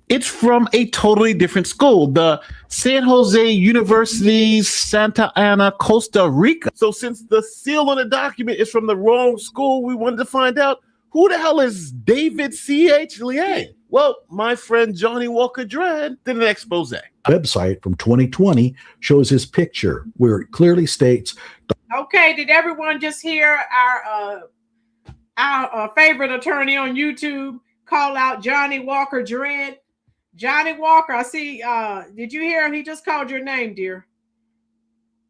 it's from a totally different school, the San Jose University, Santa Ana, Costa Rica. So since the seal on the document is from the wrong school, we wanted to find out who the hell is David C.H. Liang? Well, my friend Johnny Walker Dredd did an expose. Website from 2020 shows his picture where it clearly states. Okay, did everyone just hear our favorite attorney on YouTube call out Johnny Walker Dredd? Johnny Walker, I see. Did you hear him? He just called your name, dear.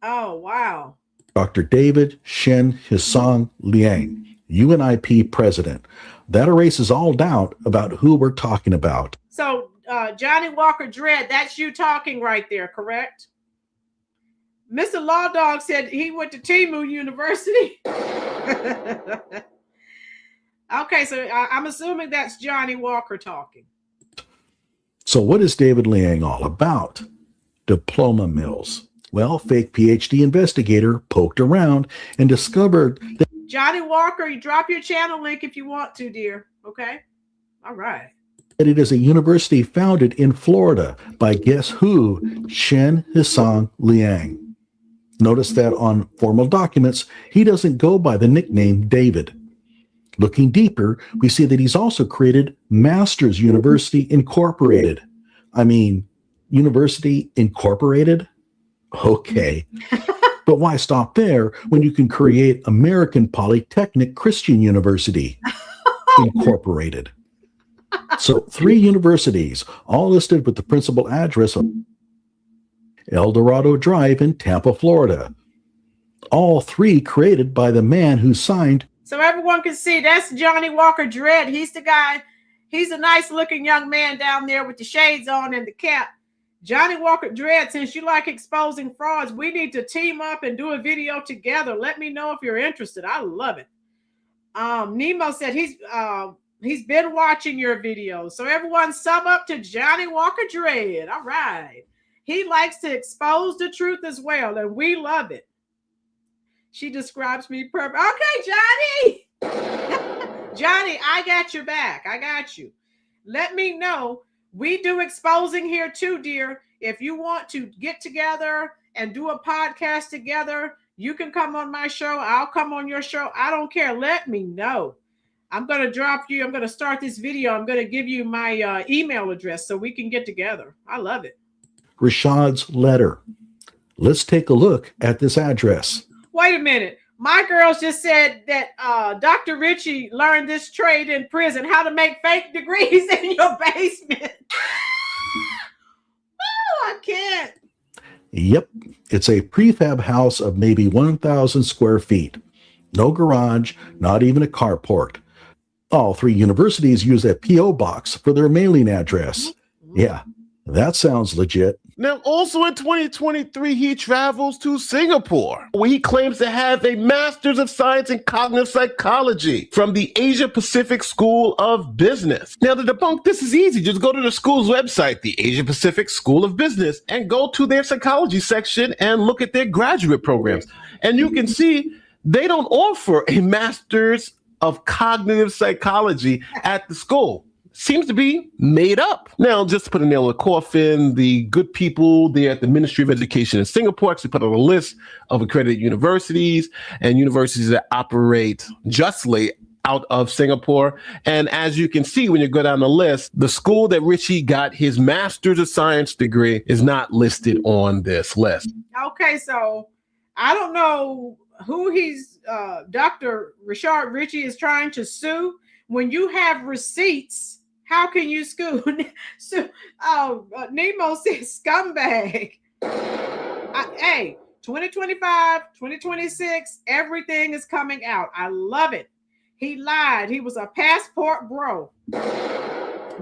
Oh, wow. Dr. David Shen Hisong Liang, UNIP president. That erases all doubt about who we're talking about. So, Johnny Walker Dredd, that's you talking right there, correct? Mr. Law Dog said he went to Timu University. Okay, so I'm assuming that's Johnny Walker talking. So what is David Liang all about? Diploma mills. Well, fake PhD investigator poked around and discovered that Johnny Walker, you drop your channel link if you want to, dear. Okay? All right. It is a university founded in Florida by guess who? Shen Hisong Liang. Notice that on formal documents, he doesn't go by the nickname David. Looking deeper, we see that he's also created Masters University Incorporated. I mean, University Incorporated? Okay. But why stop there when you can create American Polytechnic Christian University Incorporated? So 3 universities, all listed with the principal address of El Dorado Drive in Tampa, Florida. All 3 created by the man who signed. So everyone can see that's Johnny Walker Dredd. He's the guy. He's a nice looking young man down there with the shades on and the cap. Johnny Walker Dredd, since you like exposing frauds, we need to team up and do a video together. Let me know if you're interested. I love it. Nemo said he's been watching your videos. So everyone sub up to Johnny Walker Dredd. All right. He likes to expose the truth as well, and we love it. She describes me perfect. Okay, Johnny. Johnny, I got your back. I got you. Let me know. We do exposing here too, dear. If you want to get together and do a podcast together, you can come on my show. I'll come on your show. I don't care. Let me know. I'm going to drop you. I'm going to start this video. I'm going to give you my email address so we can get together. I love it. Rashad's letter. Let's take a look at this address. Wait a minute. My girls just said that Dr. Richey learned this trade in prison, how to make fake degrees in your basement. Oh, I can't. Yep. It's a prefab house of maybe 1,000 square feet. No garage, not even a carport. All 3 universities use a P.O. box for their mailing address. Yeah, that sounds legit. Now, also in 2023, he travels to Singapore, where he claims to have a Master's of Science in Cognitive Psychology from the Asia Pacific School of Business. Now, to debunk this is easy. Just go to the school's website, the Asia Pacific School of Business, and go to their psychology section and look at their graduate programs. And you can see they don't offer a Master's of Cognitive Psychology at the school. seems to be made up. Now, just to put a nail in the coffin, the good people there at the Ministry of Education in Singapore actually put on a list of accredited universities and universities that operate justly out of Singapore. And as you can see, when you go down the list, the school that Richey got his Master's of Science degree is not listed on this list. Okay, so I don't know who he's, Dr. Rashad Richey is trying to sue. When you have receipts, how can you sue? Nemo says scumbag. Hey, 2025, 2026, everything is coming out. I love it. He lied. He was a passport bro.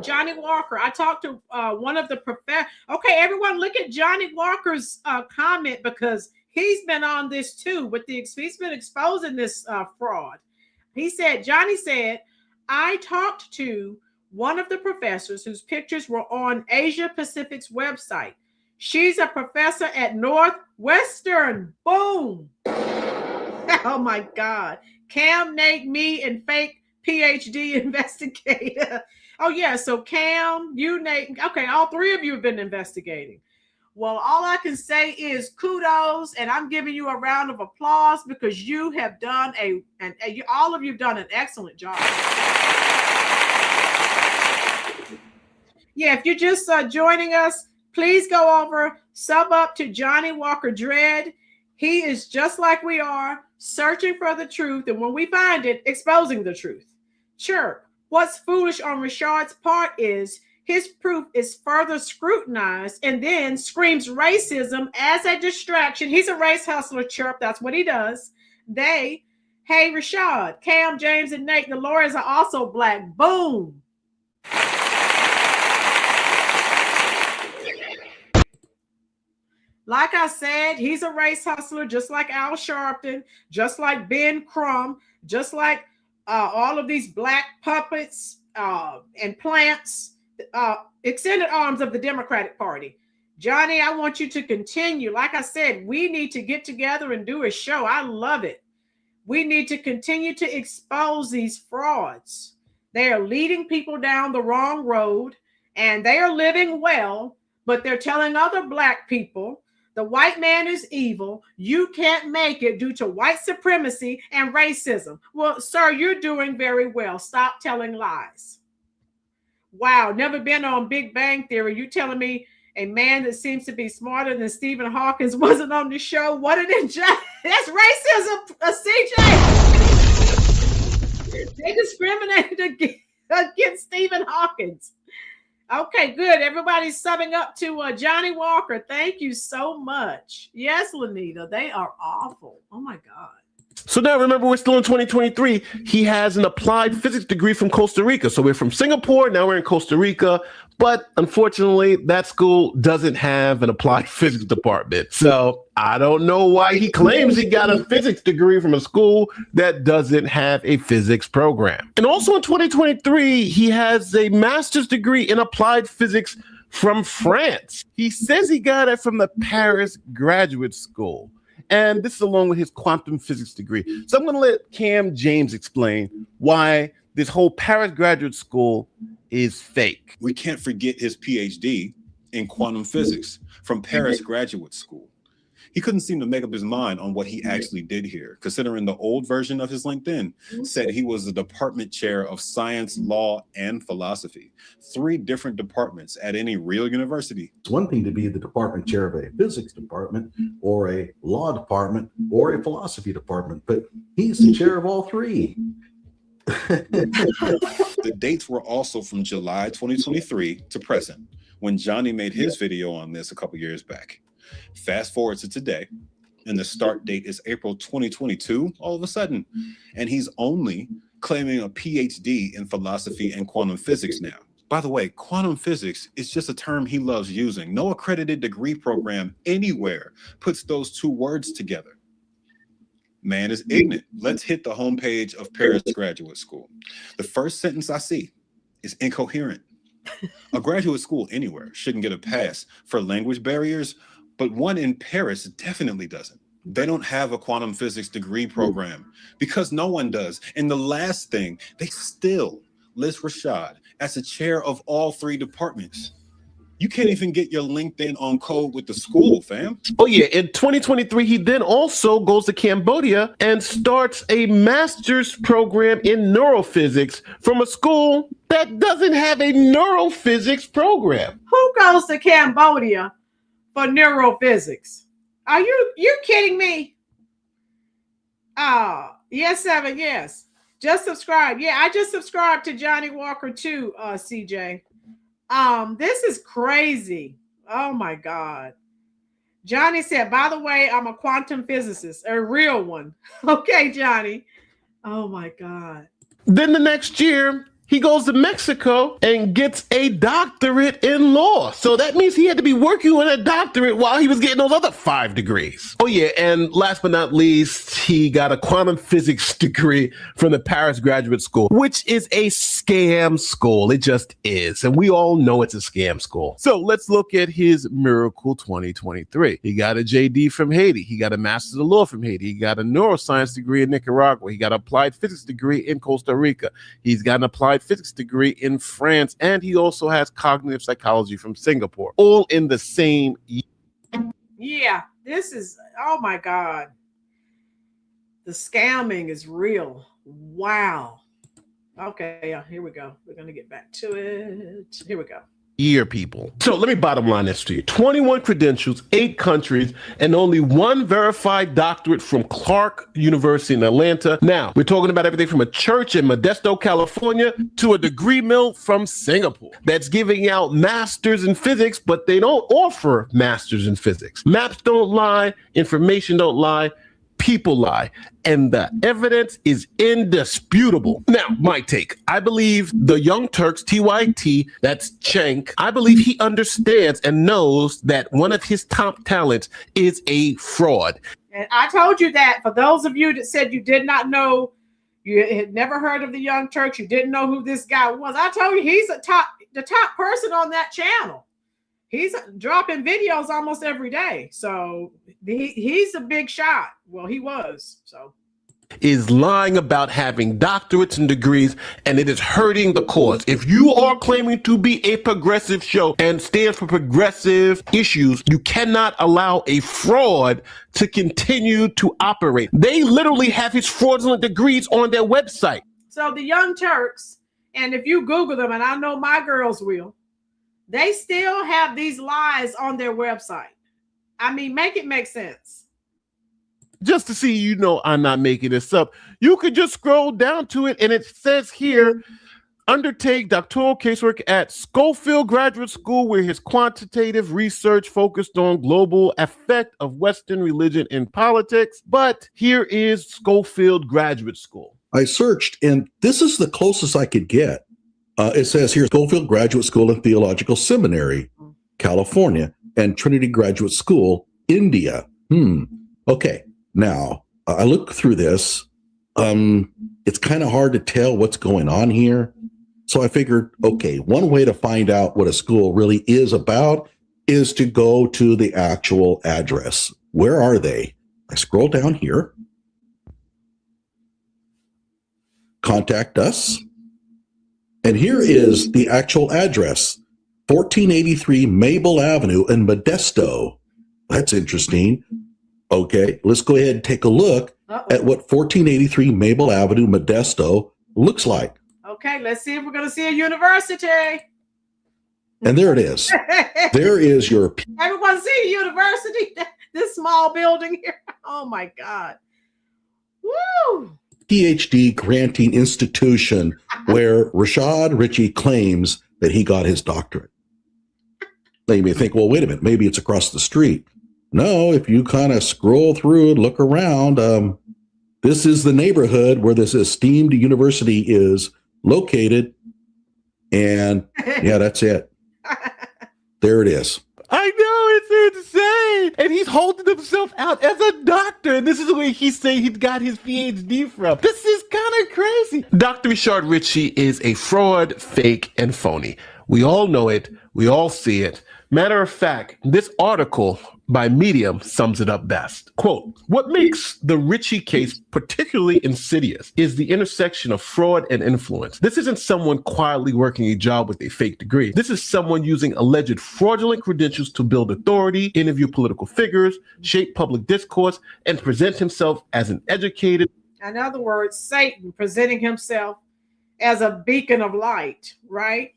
Johnny Walker. I talked to one of the professors. Okay, everyone, look at Johnny Walker's comment, because he's been on this too. He's been exposing this fraud. Johnny said, I talked to one of the professors whose pictures were on Asia Pacific's website. She's a professor at Northwestern. Boom. Oh my God. Cam, Nate, me, and fake PhD investigator. Oh yeah, so Cam, you, Nate, okay, all three of you have been investigating. Well, all I can say is kudos, and I'm giving you a round of applause because you have done all of you have done an excellent job. Yeah, if you're just joining us, please go over, sub up to Johnny Walker Dread. He is just like we are, searching for the truth, and when we find it, exposing the truth. Sure, what's foolish on Rashad's part is his proof is further scrutinized and then screams racism as a distraction. He's a race hustler, chirp. That's what he does. Hey, Rashad, Cam, James, and Nate, the lawyers are also black. Boom. Like I said, he's a race hustler, just like Al Sharpton, just like Ben Crumb, just like all of these black puppets and plants, extended arms of the Democratic Party. Johnny, I want you to continue. Like I said, we need to get together and do a show. I love it. We need to continue to expose these frauds. They are leading people down the wrong road, and they are living well, but they're telling other black people, the white man is evil. You can't make it due to white supremacy and racism. Well, sir, you're doing very well. Stop telling lies. Wow, never been on Big Bang Theory. You telling me a man that seems to be smarter than Stephen Hawking wasn't on the show? What an injustice. That's racism, CJ. They discriminated against Stephen Hawking. Okay, good. Everybody's subbing up to Johnny Walker. Thank you so much. Yes, Lanita, they are awful. Oh my God. So now remember, we're still in 2023. He has an applied physics degree from Costa Rica. So we're from Singapore, now we're in Costa Rica. But unfortunately, that school doesn't have an applied physics department. So I don't know why he claims he got a physics degree from a school that doesn't have a physics program. And also in 2023, he has a master's degree in applied physics from France. He says he got it from the Paris Graduate School. And this is along with his quantum physics degree. So I'm going to let Cam James explain why this whole Paris Graduate School is fake. We can't forget his PhD in quantum physics from Paris Graduate School. He couldn't seem to make up his mind on what he actually did here, considering the old version of his LinkedIn said he was the department chair of science, law, and philosophy. 3 different departments at any real university. It's one thing to be the department chair of a physics department or a law department or a philosophy department, but he's the chair of all 3. The dates were also from July 2023 to present, when Johnny made his video on this a couple years back. Fast forward to today, and the start date is April 2022 all of a sudden, and he's only claiming a PhD in philosophy and quantum physics now. By the way, quantum physics is just a term he loves using. No accredited degree program anywhere puts those 2 words together. Man is ignorant. Let's hit the homepage of Paris Graduate School. The first sentence I see is incoherent. A graduate school anywhere shouldn't get a pass for language barriers, but one in Paris definitely doesn't. They don't have a quantum physics degree program because no one does. And the last thing, they still list Rashad as the chair of all 3 departments. You can't even get your LinkedIn on code with the school, fam. Oh yeah, in 2023, he then also goes to Cambodia and starts a master's program in neurophysics from a school that doesn't have a neurophysics program. Who goes to Cambodia for neurophysics? Are you kidding me? Yes, 7, yes. Just subscribe. Yeah, I just subscribed to Johnny Walker too, CJ. This is crazy. Oh my God. Johnny said, by the way, I'm a quantum physicist, a real one. Okay, Johnny. Oh my God. Then the next year, he goes to Mexico and gets a doctorate in law. So that means he had to be working on a doctorate while he was getting those other 5 degrees. Oh yeah, and last but not least, he got a quantum physics degree from the Paris Graduate School, which is a scam school. It just is. And we all know it's a scam school. So let's look at his miracle 2023. He got a JD from Haiti. He got a Master's of Law from Haiti. He got a neuroscience degree in Nicaragua. He got an applied physics degree in Costa Rica. He's got an applied physics degree in France, and he also has cognitive psychology from Singapore, all in the same year. Yeah, this is, oh my God. The scamming is real. Wow. Okay, here we go. We're going to get back to it. Here we go. People. So let me bottom line this to you. 21 credentials, 8 countries, and only 1 verified doctorate from Clark University in Atlanta. Now, we're talking about everything from a church in Modesto, California, to a degree mill from Singapore that's giving out masters in physics, but they don't offer masters in physics. Maps don't lie, information don't lie, people lie, and the evidence is indisputable. Now, my take. I believe the Young Turks, TYT, that's Cenk, I believe he understands and knows that one of his top talents is a fraud. And I told you that for those of you that said you did not know, you had never heard of the Young Turks, you didn't know who this guy was. I told you he's the top person on that channel. He's dropping videos almost every day. So he's a big shot. Well, he was. So is lying about having doctorates and degrees, and it is hurting the cause. If you are claiming to be a progressive show and stand for progressive issues, you cannot allow a fraud to continue to operate. They literally have his fraudulent degrees on their website. So the Young Turks, and if you Google them, and I know my girls will, they still have these lies on their website. I mean, make it make sense. Just to see, you know, I'm not making this up. You could just scroll down to it, and it says here, undertake doctoral casework at Schofield Graduate School, where his quantitative research focused on global effect of Western religion in politics. But here is Schofield Graduate School. I searched, and this is the closest I could get. It says here, Schofield Graduate School and Theological Seminary, California, and Trinity Graduate School, India. Okay. Now, I look through this. It's kind of hard to tell what's going on here. So I figured, okay, one way to find out what a school really is about is to go to the actual address. Where are they? I scroll down here. Contact us. And here is the actual address, 1483 Mabel Avenue in Modesto. That's interesting. Okay, let's go ahead and take a look at what 1483 Mabel Avenue, Modesto looks like. Okay, let's see if we're going to see a university. And there it is. There is your... Everyone see a university? This small building here. Oh, my God. Woo! PhD granting institution where Rashad Richey claims that he got his doctorate. Now you may think, well, wait a minute, maybe it's across the street. No, if you kind of scroll through and look around, this is the neighborhood where this esteemed university is located. And yeah, that's it. There it is. I know, it's insane. And he's holding himself out as a doctor. And this is where he's saying he got his PhD from. This is kind of crazy. Dr. Rashad Richey is a fraud, fake, and phony. We all know it. We all see it. Matter of fact, this article by Medium sums it up best. Quote, what makes the Richey case particularly insidious is the intersection of fraud and influence. This isn't someone quietly working a job with a fake degree. This is someone using alleged fraudulent credentials to build authority, interview political figures, shape public discourse, and present himself as an educated. In other words, Satan presenting himself as a beacon of light, right?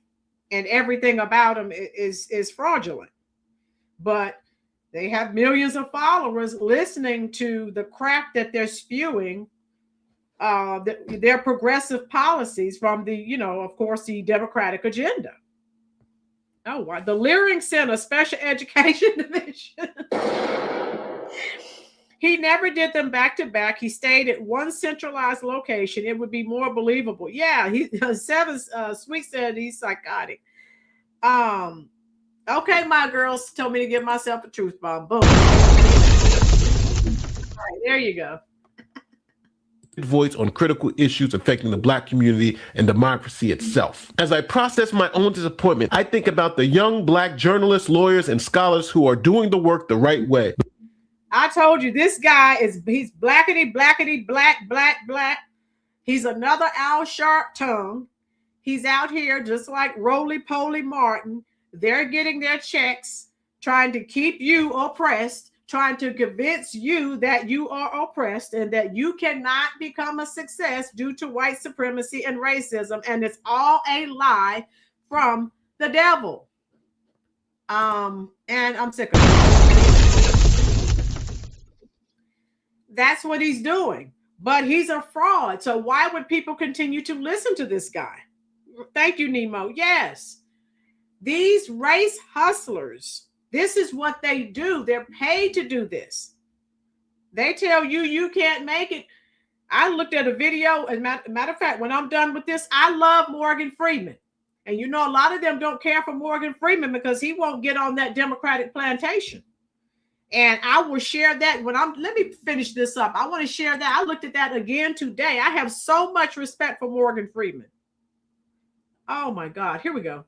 And everything about him is fraudulent. But they have millions of followers listening to the crap that they're spewing, their progressive policies from the, of course, the Democratic agenda. Oh, wow. The Leering Center Special Education Division. He never did them back to back. He stayed at one centralized location. It would be more believable. Yeah, Seven Sweet said he's psychotic. Okay, my girls told me to give myself a truth bomb. Boom. All right, there you go. Voice on critical issues affecting the Black community and democracy itself. As I process my own disappointment, I think about the young Black journalists, lawyers, and scholars who are doing the work the right way. I told you he's blackety, blackety, black. He's another Al Sharpton. He's out here just like Roly-Poly Martin. They're getting their checks, trying to keep you oppressed, trying to convince you that you are oppressed and that you cannot become a success due to white supremacy and racism. And it's all a lie from the devil. And I'm sick of it. That's what he's doing. But he's a fraud. So why would people continue to listen to this guy? Thank you, Nemo. Yes. These race hustlers, this is what they do. They're paid to do this. They tell you you can't make it. I looked at a video, and matter of fact, when I'm done with this, I love Morgan Freeman. And a lot of them don't care for Morgan Freeman because he won't get on that Democratic plantation. And I will share that let me finish this up. I want to share that. I looked at that again today. I have so much respect for Morgan Freeman. Oh my God, here we go.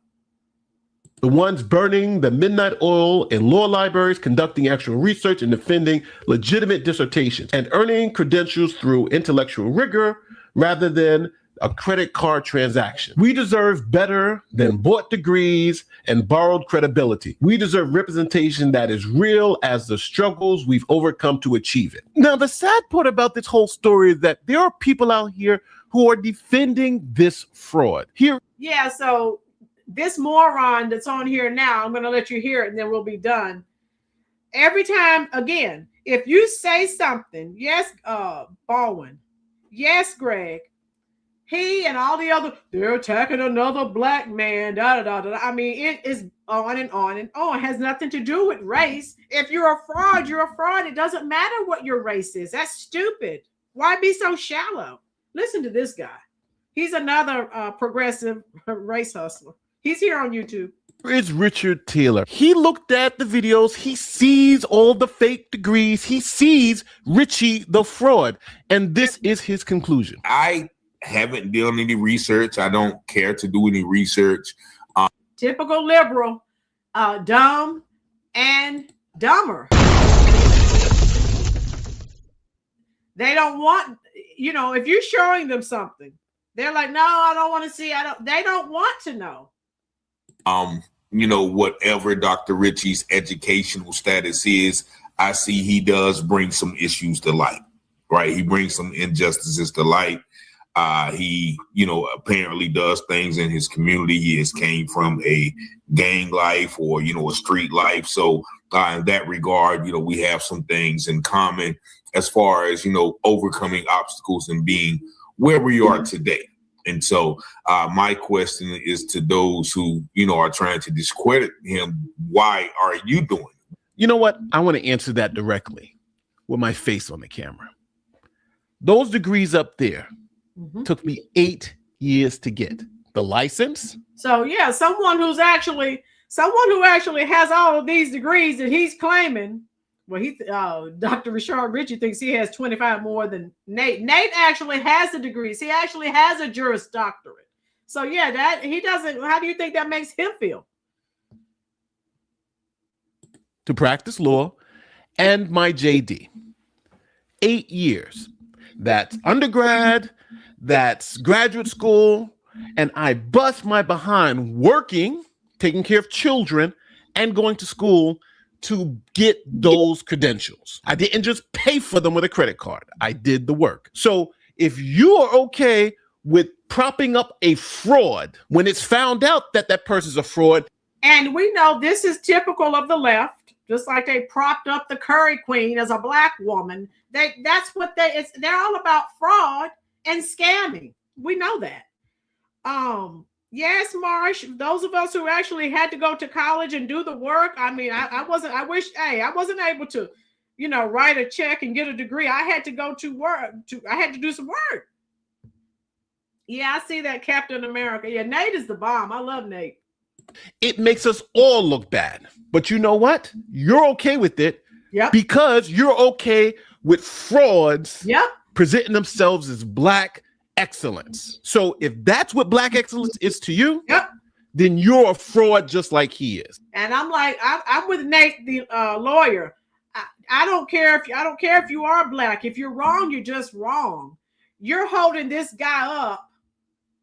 The ones burning the midnight oil in law libraries, conducting actual research and defending legitimate dissertations, and earning credentials through intellectual rigor rather than a credit card transaction. We deserve better than bought degrees and borrowed credibility. We deserve representation that is real as the struggles we've overcome to achieve it. Now, the sad part about this whole story is that there are people out here who are defending this fraud. Yeah, so this moron that's on here now, I'm going to let you hear it and then we'll be done. Every time, again, if you say something, yes, Baldwin, yes, Greg, he and all the other, they're attacking another Black man, da, da, da, da. I mean, it is on and on and on. It has nothing to do with race. If you're a fraud, you're a fraud. It doesn't matter what your race is. That's stupid. Why be so shallow? Listen to this guy. He's another progressive race hustler. He's here on YouTube. Is Richard Taylor. He looked at the videos. He sees all the fake degrees. He sees Richey the fraud. And this is his conclusion. I haven't done any research. I don't care to do any research. Typical liberal, dumb and dumber. They don't want, if you're showing them something, they're like, no, I don't want to see. They don't want to know. Whatever Dr. Richey's educational status is, I see he does bring some issues to light, right? He brings some injustices to light. He, apparently does things in his community. He came from a gang life or, a street life. So in that regard, we have some things in common as far as, overcoming obstacles and being where we are today. And so my question is to those who, are trying to discredit him. Why are you doing it? You know what? I want to answer that directly with my face on the camera. Those degrees up there took me 8 years to get. The license. So yeah, someone who actually has all of these degrees that he's claiming. Well, Dr. Rashad Richey thinks he has 25 more than Nate. Nate actually has the degrees. He actually has a Juris Doctorate. So yeah, that he doesn't. How do you think that makes him feel? to practice law and my JD. 8 years. That's undergrad, that's graduate school, and I bust my behind working, taking care of children, and going to school to get those credentials. I didn't just pay for them with a credit card. I did the work. So if you are okay with propping up a fraud when it's found out that that person's a fraud. And we know this is typical of the left, just like they propped up the Curry Queen as a black woman. That's what they're all about, fraud and scamming. We know that. Yes, Marsh, those of us who actually had to go to college and do the work. I mean, I wasn't able to, write a check and get a degree. I had to go to work. I had to do some work. Yeah, I see that, Captain America. Yeah, Nate is the bomb. I love Nate. It makes us all look bad. But you know what? You're okay with it. Yep. Because you're okay with frauds. Yep. Presenting themselves as black excellence. So if that's what black excellence is to you, yep, then you're a fraud just like he is. And I'm like, I'm with Nate, the lawyer. I don't care if you are black. If you're wrong, you're just wrong. You're holding this guy up,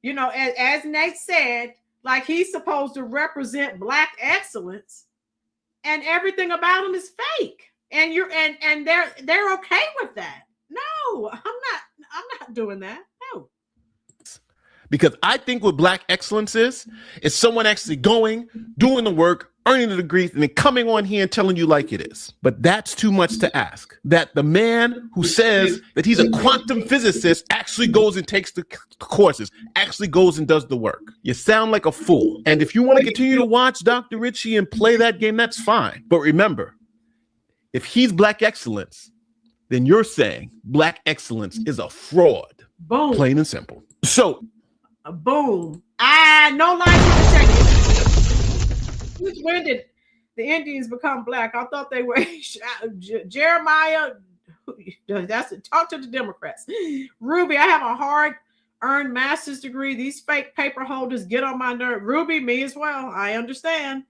as Nate said, like he's supposed to represent black excellence, and everything about him is fake. And they're okay with that. No, I'm not doing that. No. Because I think what black excellence is someone actually going, doing the work, earning the degrees, and then coming on here and telling you like it is. But that's too much to ask. That the man who says that he's a quantum physicist actually goes and takes the courses, actually goes and does the work. You sound like a fool. And if you want to continue to watch Dr. Richey and play that game, that's fine. But remember, if he's black excellence, then you're saying black excellence is a fraud. Boom. Plain and simple. So, boom. No life to take it. When did the Indians become black? I thought they were Jeremiah. Talk to the Democrats. Ruby, I have a hard-earned master's degree. These fake paper holders get on my nerve. Ruby, me as well. I understand.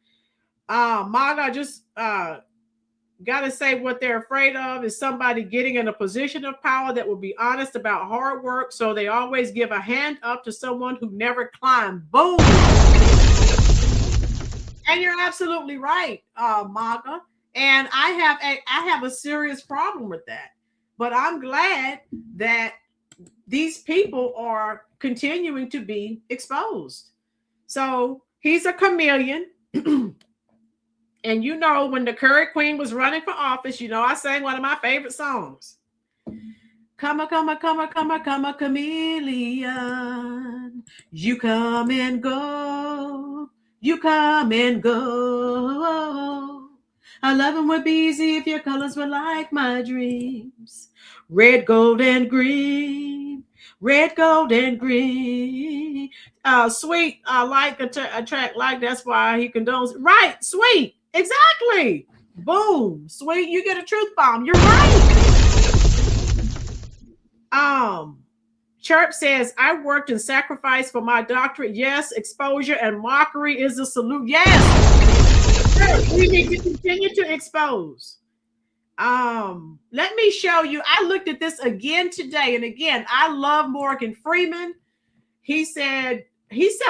Maga, just got to say what they're afraid of is somebody getting in a position of power that will be honest about hard work. So they always give a hand up to someone who never climbed. Boom. And you're absolutely right, Maga. And I have a serious problem with that. But I'm glad that these people are continuing to be exposed. So he's a chameleon. And when the Curry Queen was running for office, I sang one of my favorite songs. Come a chameleon. You come and go. You come and go. Our loving would be easy if your colors were like my dreams. Red, gold, and green. Red, gold, and green. Sweet, like attract like. That's why he condones. Right, Sweet. Exactly. Boom. Sweet, you get a truth bomb. You're right. Chirp says, I worked and sacrificed for my doctorate. Yes, exposure and mockery is the salute. Yes. We need to continue to expose. Let me show you. I looked at this again today. And again, I love Morgan Freeman. He said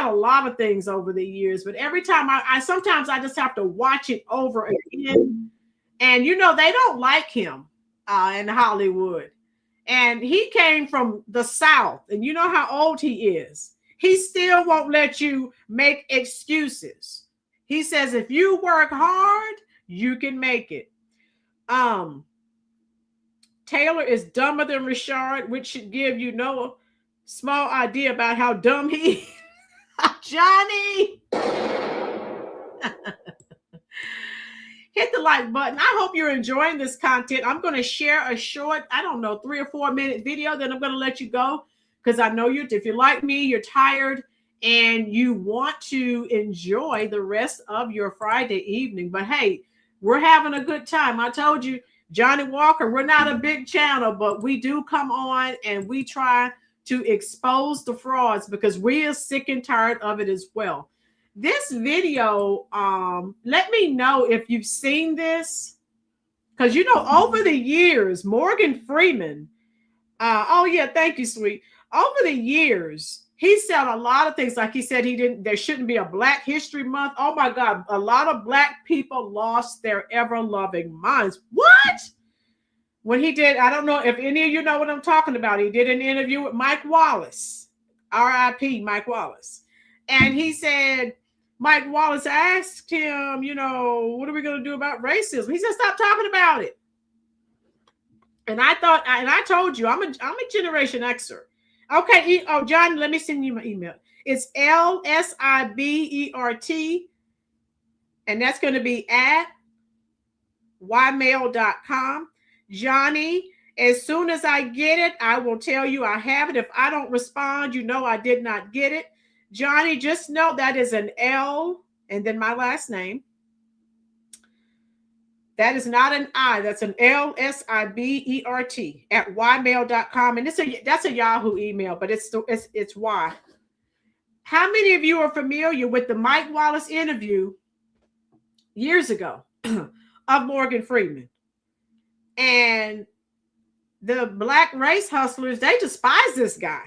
a lot of things over the years, but every time sometimes I just have to watch it over again. And they don't like him in Hollywood. And he came from the South, and you know how old he is. He still won't let you make excuses. He says, if you work hard, you can make it. Taylor is dumber than Rashad, which should give you no small idea about how dumb he is. Johnny. Hit the like button. I hope you're enjoying this content. I'm going to share a short, 3 or 4 minute video. Then I'm going to let you go because I know if you're like me, you're tired and you want to enjoy the rest of your Friday evening. But hey, we're having a good time. I told you, Johnny Walker, we're not a big channel, but we do come on and we try to expose the frauds because we are sick and tired of it as well. This video, let me know if you've seen this, because you know, over the years, Morgan Freeman, oh yeah, thank you, sweet. Over the years, he said a lot of things. Like he said, there shouldn't be a Black History Month. Oh my God, a lot of Black people lost their ever-loving minds. What? When he did, I don't know if any of you know what I'm talking about. He did an interview with Mike Wallace, R.I.P. Mike Wallace. And he said, Mike Wallace asked him, you know, what are we going to do about racism? He said, stop talking about it. And I thought, and I told you, I'm a Generation Xer. Okay. Oh, John, let me send you my email. It's LSIBERT. And that's going to be at ymail.com. Johnny, as soon as I get it, I will tell you I have it. If I don't respond, you know I did not get it. Johnny, just know that is an L and then my last name. That is not an I. That's an LSIBERT at ymail.com. And that's a Yahoo email, but it's Y. How many of you are familiar with the Mike Wallace interview years ago of Morgan Freeman? And the Black race hustlers, they despise this guy.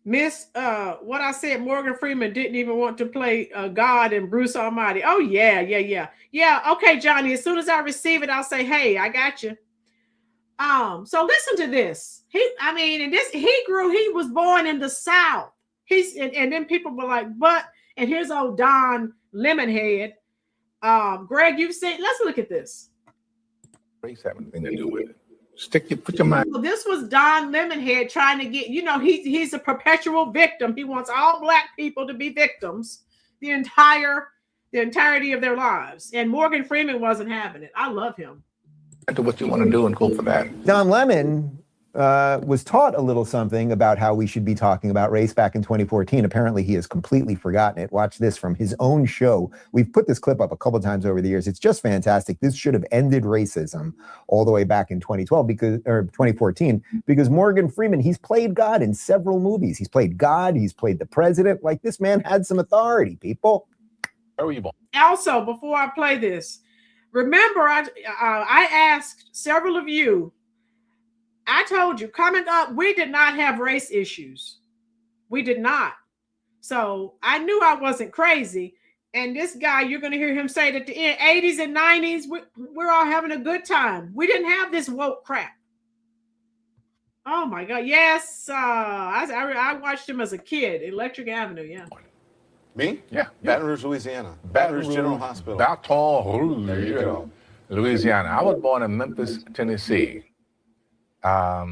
What I said, Morgan Freeman didn't even want to play God and Bruce Almighty. Oh, yeah. Okay, Johnny, as soon as I receive it, I'll say, hey, I got you. So listen to this. He was born in the South. And then people were like, and here's old Don Lemonhead. Greg, you've seen, let's look at this. Race have anything to do with it. Put your mind. Well, this was Don Lemonhead trying to get, you know, he's a perpetual victim. He wants all Black people to be victims the entirety of their lives. And Morgan Freeman wasn't having it. I love him. Do what you want to do and go for that. Don Lemon was taught a little something about how we should be talking about race back in 2014. Apparently, he has completely forgotten it. Watch this from his own show. We've put this clip up a couple of times over the years. It's just fantastic. This should have ended racism all the way back in 2014, because Morgan Freeman, he's played God in several movies. He's played God. He's played the president. Like, this man had some authority, people. Where were you born? Also, before I play this, remember, I asked several of you, I told you, coming up, we did not have race issues. We did not. So I knew I wasn't crazy. And this guy, you're going to hear him say that at the end, 80s and 90s, we're all having a good time. We didn't have this woke crap. Oh, my God. Yes. I watched him as a kid, Electric Avenue. Yeah. Me? Yeah. Baton Rouge, Louisiana. Baton Rouge General Hospital. Baton There you go. Louisiana. I was born in Memphis, Tennessee. I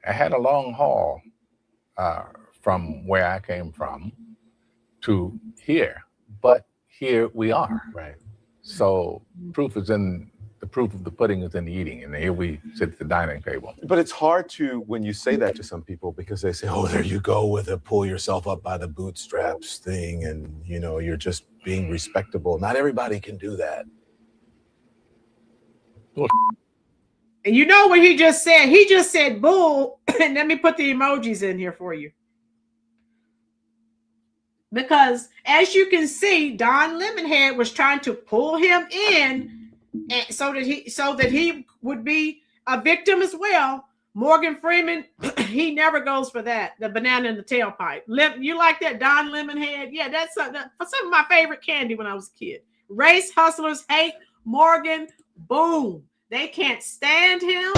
had a long haul from where I came from to here, but here we are. Right. So the proof of the pudding is in the eating, and here we sit at the dining table. But it's hard to, when you say that to some people, because they say, oh, there you go with a pull yourself up by the bootstraps thing, and, you know, you're just being respectable. Not everybody can do that. Well, and you know what he just said? He just said bull. And let me put the emojis in here for you. Because as you can see, Don Lemonhead was trying to pull him in so that he would be a victim as well. Morgan Freeman, he never goes for that. The banana in the tailpipe. You like that, Don Lemonhead? Yeah, that's some of my favorite candy when I was a kid. Race hustlers hate Morgan. Boom. They can't stand him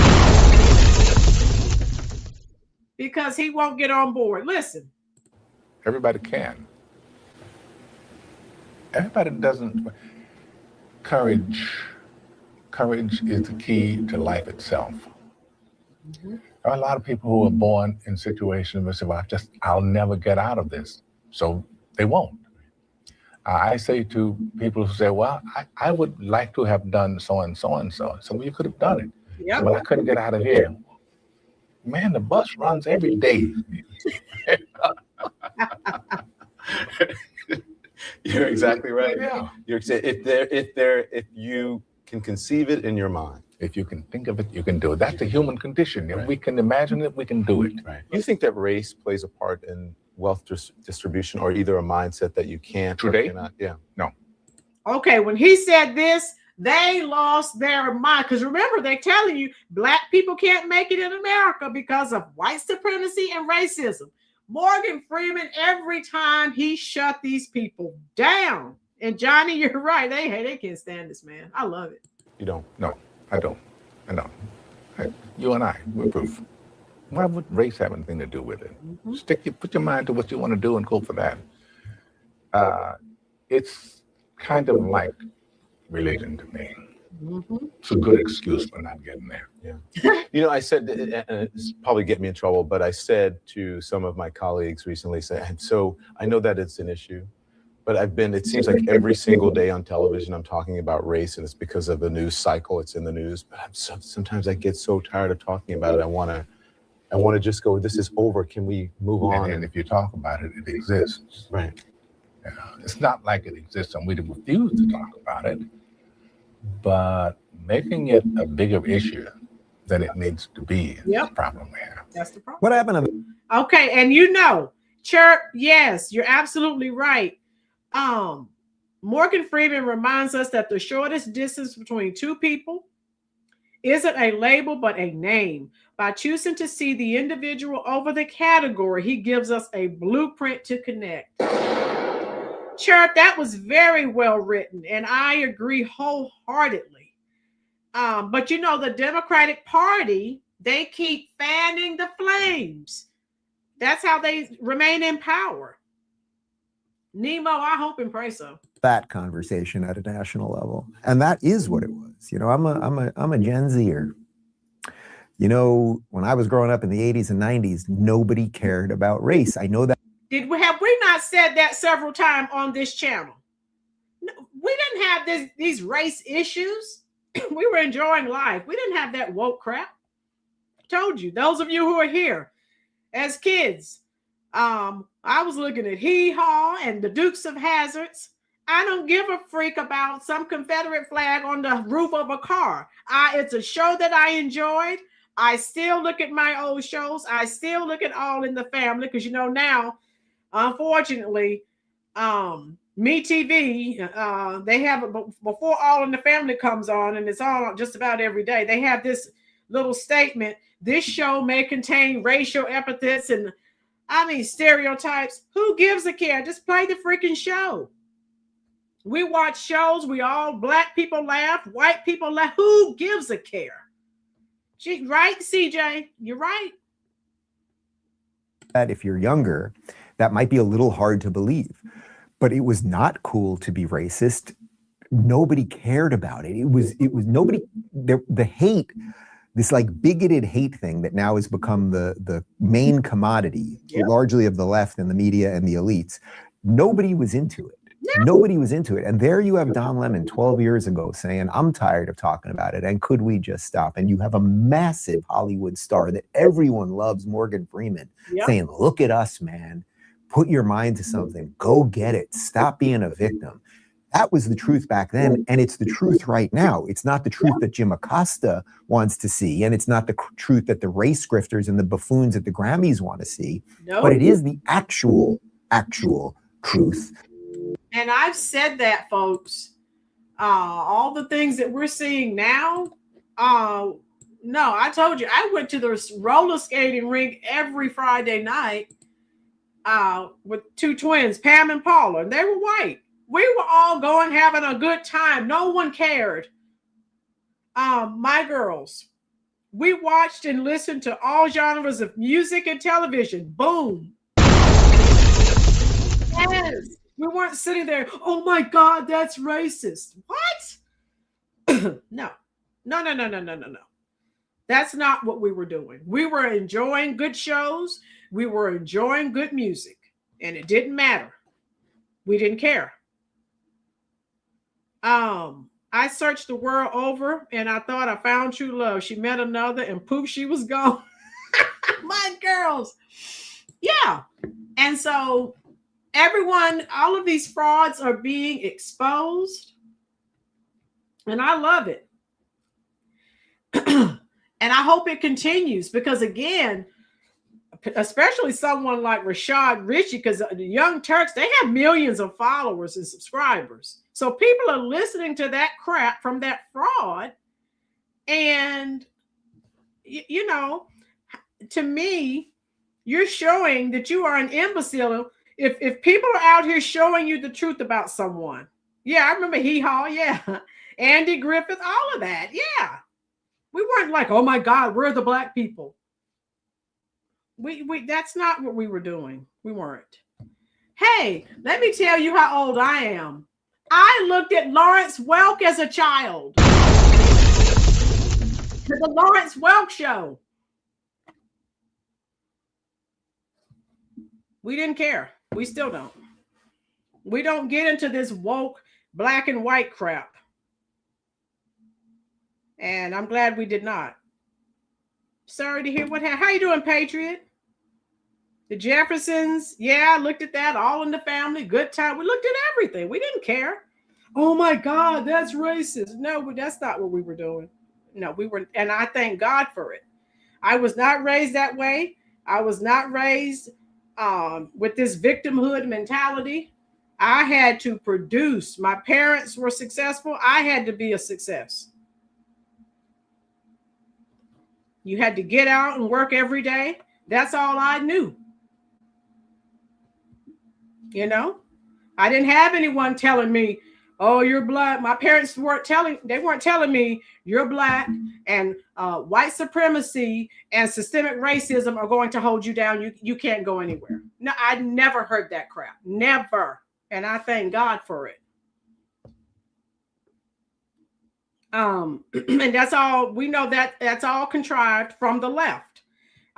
because he won't get on board. Listen. everybody can. Everybody doesn't. Courage is the key to life itself. Mm-hmm. There are a lot of people who are born in situations where say, well, I'll never get out of this. So they won't. I say to people who say, well, I would like to have done so and so and so. So you could have done it. Yep. Well, I couldn't get out of here. Man, the bus runs every day. You're exactly right. Yeah. You're if you can conceive it in your mind. If you can think of it, you can do it. That's the human condition. If we can imagine it, we can do it. Right. You think that race plays a part in wealth distribution, or either a mindset that you can't or Today? cannot. Yeah. No. Okay, when he said this, they lost their mind. Because remember, they're telling you black people can't make it in America because of white supremacy and racism. Morgan Freeman, every time he shut these people down. And Johnny, you're right. They can't stand this man. I love it. You don't? No, I don't. I don't. You and I, we're proof. Why would race have anything to do with it? Put your mind to what you want to do and go for that. It's kind of like religion to me. It's a good excuse for not getting there. Yeah. You know, I said, and it's probably get me in trouble, but I said to some of my colleagues recently, and so I know that it's an issue, but it seems like every single day on television, I'm talking about race, and it's because of the news cycle. It's in the news, but sometimes I get so tired of talking about it. I want to just go, this is over. Can we move on? And if you talk about it, it exists. Right. You know, it's not like it exists and we refuse to talk about it, but making it a bigger issue than it needs to be is the problem we have. That's the problem. What happened to Okay, and you know, Chirp, yes, you're absolutely right. Morgan Freeman reminds us that the shortest distance between two people isn't a label, but a name. By choosing to see the individual over the category, he gives us a blueprint to connect. Chirp, that was very well written, and I agree wholeheartedly. But you know, the Democratic Party, they keep fanning the flames. That's how they remain in power. Nemo, I hope and pray so. that conversation at a national level? And that is what it was. You know, I'm a Gen Zer. You know, when I was growing up in the 80s and 90s, nobody cared about race. I know that. Have we not said that several times on this channel? No, we didn't have these race issues. We were enjoying life. We didn't have that woke crap. Told you, those of you who are here as kids, I was looking at Hee Haw and the Dukes of Hazzards. I don't give a freak about some Confederate flag on the roof of a car. It's a show that I enjoyed. I still look at my old shows. I still look at All in the Family because, you know, now, unfortunately, MeTV, they have it before All in the Family comes on, and it's on just about every day. They have this little statement: this show may contain racial epithets and, stereotypes. Who gives a care? Just play the freaking show. We watch shows. Black people laugh, white people laugh. Who gives a care? Right, CJ? You're right. That if you're younger, that might be a little hard to believe, but it was not cool to be racist. Nobody cared about it. It was nobody. The hate, this like bigoted hate thing that now has become the main commodity, largely of the left and the media and the elites. Nobody was into it. Nobody was into it. And there you have Don Lemon 12 years ago saying, I'm tired of talking about it. And could we just stop? And you have a massive Hollywood star that everyone loves, Morgan Freeman, saying, look at us, man. Put your mind to something. Go get it. Stop being a victim. That was the truth back then. And it's the truth right now. It's not the truth that Jim Acosta wants to see. And it's not the truth that the race grifters and the buffoons at the Grammys want to see. No. But it is the actual truth. And I've said that, folks. All the things that we're seeing now. No, I told you, I went to the roller skating rink every Friday night with two twins, Pam and Paula, and they were white. We were all going, having a good time. No one cared. My girls, we watched and listened to all genres of music and television. Boom. Yes. We weren't sitting there, oh my God, that's racist. What? No. That's not what we were doing. We were enjoying good shows. We were enjoying good music. And it didn't matter. We didn't care. I searched the world over and I thought I found true love. She met another and poof, she was gone. My girls. Yeah. And so everyone, all of these frauds are being exposed. And I love it. And I hope it continues because, again, especially someone like Rashad, Richey, because the Young Turks, they have millions of followers and subscribers. So people are listening to that crap from that fraud. And, you know, to me, you're showing that you are an imbecile if people are out here showing you the truth about someone. Yeah, I remember Hee Haw. Yeah. Andy Griffith, all of that. Yeah. We weren't like, oh my God, we're the black people. We that's not what we were doing. We weren't. Hey, let me tell you how old I am. I looked at Lawrence Welk as a child. The Lawrence Welk show. We didn't care. We still don't. We don't get into this woke black and white crap. And I'm glad we did not. Sorry to hear what happened. How you doing, Patriot? The Jeffersons, yeah, I looked at that. All in the Family, Good Time. We looked at everything. We didn't care. Oh my God, that's racist. No, that's not what we were doing. No, we were, and I thank God for it. I was not raised that way. I was not raised with this victimhood mentality. I had to produce. My parents were successful. I had to be a success. You had to get out and work every day. That's all I knew. You know, I didn't have anyone telling me, oh, you're black. My parents weren't telling me you're black and white supremacy and systemic racism are going to hold you down. You can't go anywhere. No, I never heard that crap. Never. And I thank God for it. And that's all we know, that's all contrived from the left.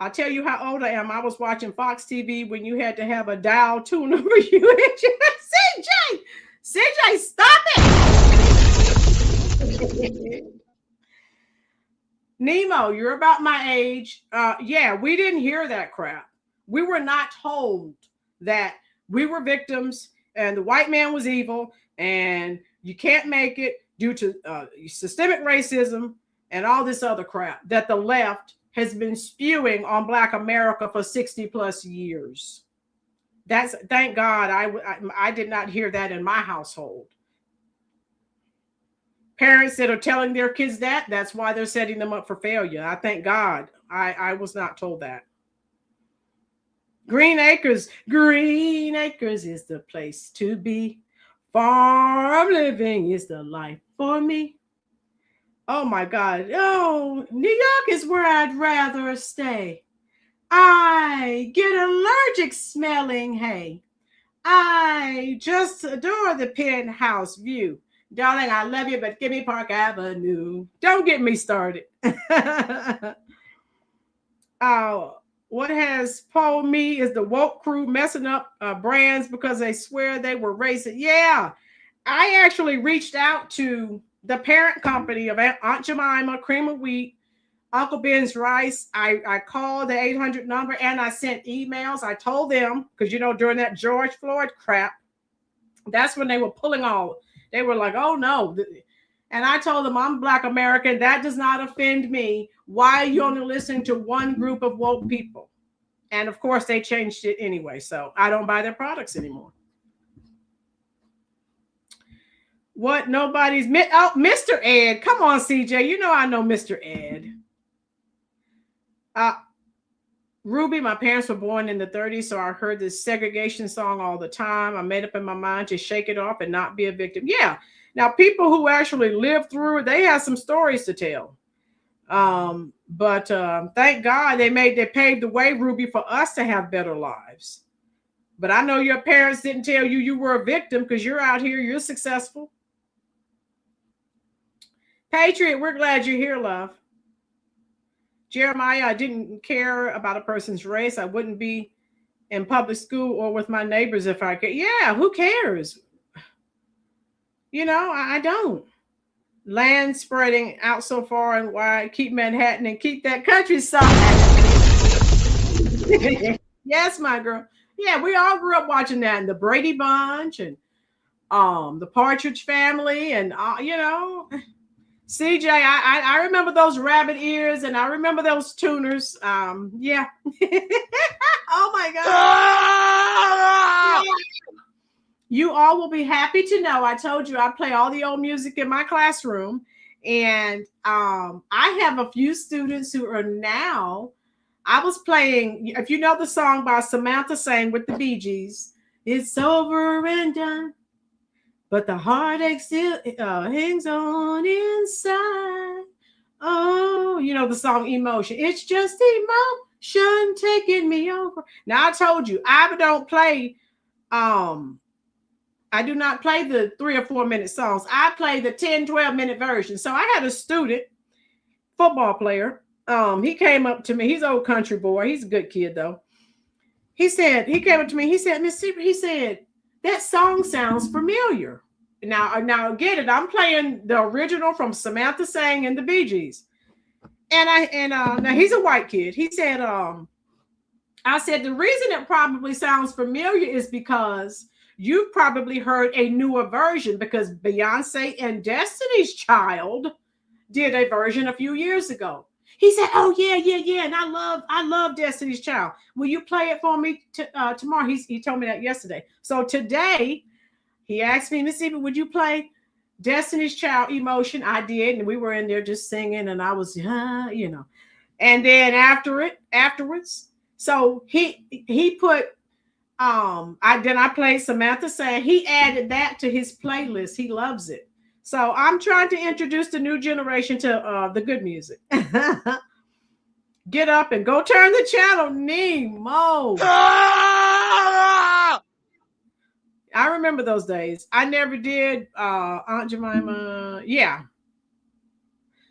I'll tell you how old I am. I was watching Fox TV when you had to have a dial tune over you. CJ, stop it. Nemo, you're about my age. Yeah, we didn't hear that crap. We were not told that we were victims and the white man was evil and you can't make it due to systemic racism and all this other crap that the left has been spewing on Black America for 60 plus years. Thank God I did not hear that in my household. Parents that are telling their kids that's why they're setting them up for failure. I thank God I was not told that. Green Acres is the place to be. Farm living is the life for me. Oh my God. Oh, New York is where I'd rather stay. I get allergic smelling hay. I just adore the penthouse view. Darling, I love you, but give me Park Avenue. Don't get me started. What has told me is the woke crew messing up brands because they swear they were racist. Yeah, I actually reached out to the parent company of Aunt Jemima, Cream of Wheat, Uncle Ben's Rice. I called the 800 number and I sent emails. I told them, because, you know, during that George Floyd crap, that's when they were pulling all. They were like, oh, no. And I told them, I'm Black American. That does not offend me. Why are you only listening to one group of woke people? And, of course, they changed it anyway. So I don't buy their products anymore. What? Nobody's... Oh, Mr. Ed. Come on, CJ. You know I know Mr. Ed. Ruby, my parents were born in the 30s, so I heard this segregation song all the time. I made up in my mind to shake it off and not be a victim. Yeah. Now, people who actually lived through it, they have some stories to tell. But thank God they paved the way, Ruby, for us to have better lives. But I know your parents didn't tell you you were a victim because you're out here, you're successful. Patriot, we're glad you're here, love. Jeremiah, I didn't care about a person's race. I wouldn't be in public school or with my neighbors if I could. Yeah, who cares? You know, I don't. Land spreading out so far and wide. Keep Manhattan and keep that countryside. Yes, my girl. Yeah, we all grew up watching that. And the Brady Bunch and the Partridge Family and, you know. CJ, I remember those rabbit ears and I remember those tuners. Yeah. Oh my God. You all will be happy to know. I told you I play all the old music in my classroom. And I have a few students who are now, I was playing, if you know the song by Samantha Sang with the Bee Gees, it's over and done, but the heartache still hangs on inside. Oh, you know the song Emotion. It's just emotion taking me over. Now I told you I don't play I do not play the 3 or 4 minute songs. I play the 10, 12 minute version. So I had a student, football player. He came up to me. He's an old country boy. He's a good kid though. He came up to me. He said, Miss Sibert, he said, that song sounds familiar. Now get it. I'm playing the original from Samantha Sang and the Bee Gees. And now he's a white kid. He said, I said, the reason it probably sounds familiar is because you've probably heard a newer version, because Beyonce and Destiny's Child did a version a few years ago. He said, oh, yeah. And I love Destiny's Child. Will you play it for me tomorrow? He told me that yesterday. So today, he asked me, Miss Sibert, would you play Destiny's Child Emotion? I did. And we were in there just singing. And I was, you know. And then afterwards, so he put, I played Samantha Sang. He added that to his playlist. He loves it. So I'm trying to introduce the new generation to the good music. Get up and go turn the channel, Nemo. I remember those days. I never did. Aunt Jemima. Yeah.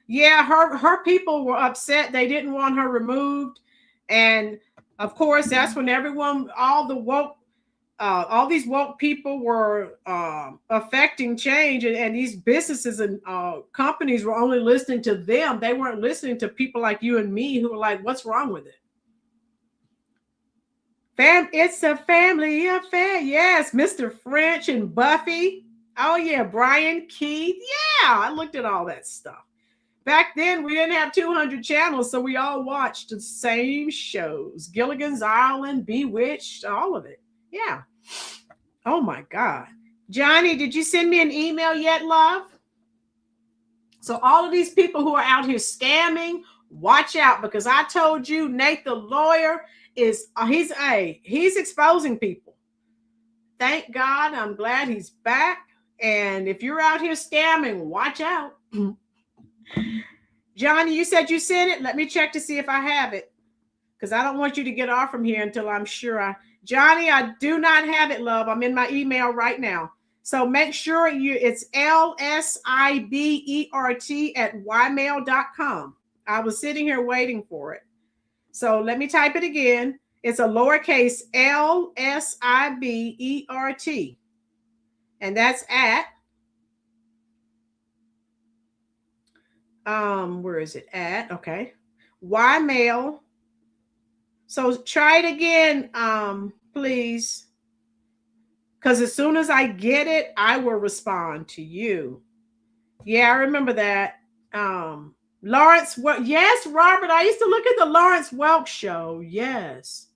Her people were upset. They didn't want her removed. And of course, that's when all these woke people were affecting change, and these businesses and companies were only listening to them. They weren't listening to people like you and me who were like, what's wrong with it? It's a family affair. Yes, Mr. French and Buffy. Oh, yeah, Brian Keith. Yeah, I looked at all that stuff. Back then, we didn't have 200 channels, so we all watched the same shows. Gilligan's Island, Bewitched, all of it. Yeah. Oh, my God. Johnny, did you send me an email yet, love? So all of these people who are out here scamming, watch out, because I told you Nate the lawyer is, he's exposing people. Thank God. I'm glad he's back. And if you're out here scamming, watch out. Johnny, you said you sent it. Let me check to see if I have it, because I don't want you to get off from here until I'm sure Johnny, I do not have it, love. I'm in my email right now. So make sure it's LSIBERT@ymail.com. I was sitting here waiting for it. So let me type it again. It's a lowercase LSIBERT. And that's at where is it at? Okay. Ymail. So try it again, please. Because as soon as I get it, I will respond to you. Yeah, I remember that. Lawrence, yes, Robert. I used to look at the Lawrence Welk show. Yes.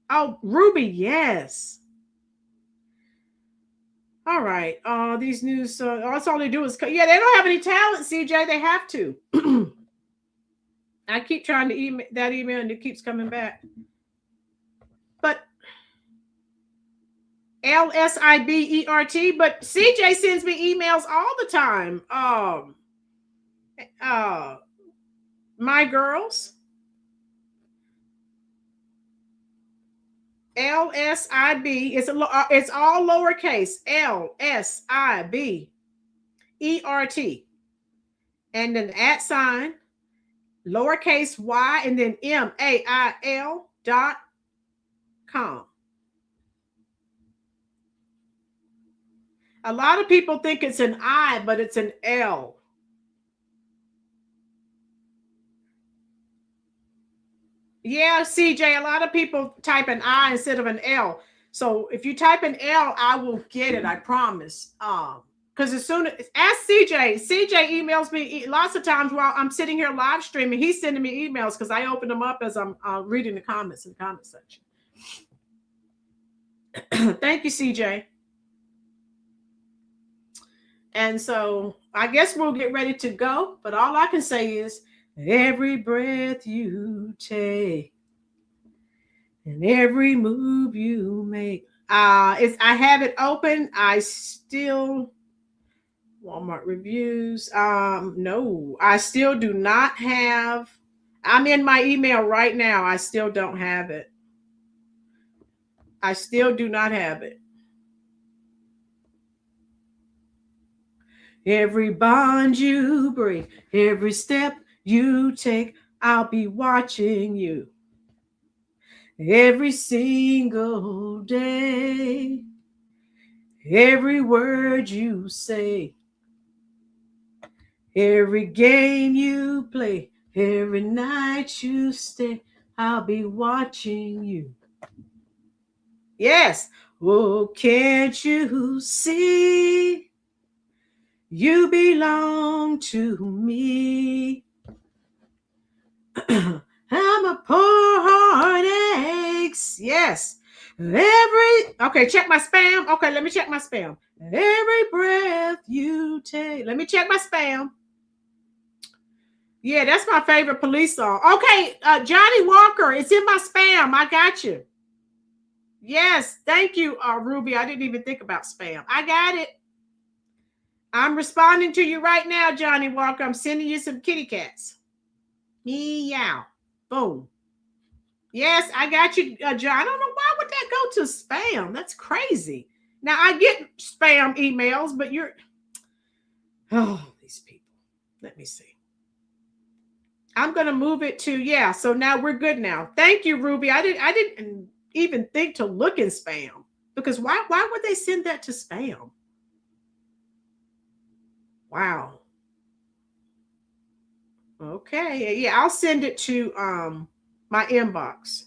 Oh, Ruby, yes. All right. These news, that's all they do is, they don't have any talent, CJ. They have to. I keep trying to email that email and it keeps coming back. But LSIBERT, but CJ sends me emails all the time. My girls. LSIB, it's all lowercase, LSIBERT. And then @ lowercase y, and then MAIL.com. A lot of people think it's an I, but it's an L. Yeah, CJ, a lot of people type an I instead of an L. So if you type an L, I will get it, I promise. Because as soon as ask CJ emails me lots of times while I'm sitting here live streaming. He's sending me emails because I open them up as I'm reading the comments in the comment section. Thank you, CJ. And so I guess we'll get ready to go. But all I can say is every breath you take and every move you make. I have it open. I still Walmart reviews. No, I still do not have. I'm in my email right now. I still don't have it. I still do not have it. Every bond you break, every step you take, I'll be watching you. Every single day, every word you say, every game you play, every night you stay, I'll be watching you. Yes. Oh, can't you see? You belong to me. I'm a poor heartaches. Yes. Okay, check my spam. Okay, let me check my spam. Every breath you take. Let me check my spam. Yeah, that's my favorite police song. Okay, Johnny Walker, it's in my spam. I got you. Yes, thank you, Ruby. I didn't even think about spam. I got it. I'm responding to you right now, Johnny Walker. I'm sending you some kitty cats. Meow. Boom. Yes, I got you, John. I don't know why would that go to spam. That's crazy. Now, I get spam emails, but these people. Let me see. I'm going to move it to, so now we're good now. Thank you, Ruby. I didn't even think to look in spam because why would they send that to spam? Wow. Okay. Yeah, I'll send it to my inbox.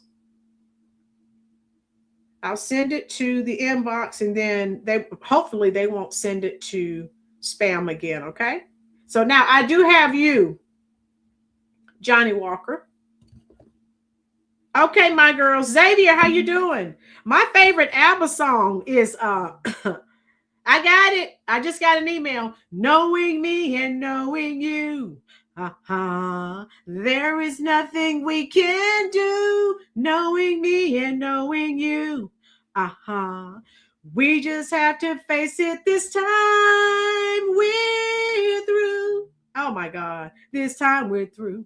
I'll send it to the inbox and then hopefully they won't send it to spam again, okay? So now I do have you, Johnny Walker. Okay, my girl. Xavier, how you doing? My favorite ABBA song is I got it. I just got an email. Knowing me and knowing you. There is nothing we can do. Knowing me and knowing you. We just have to face it this time. We're through. Oh my God. This time we're through.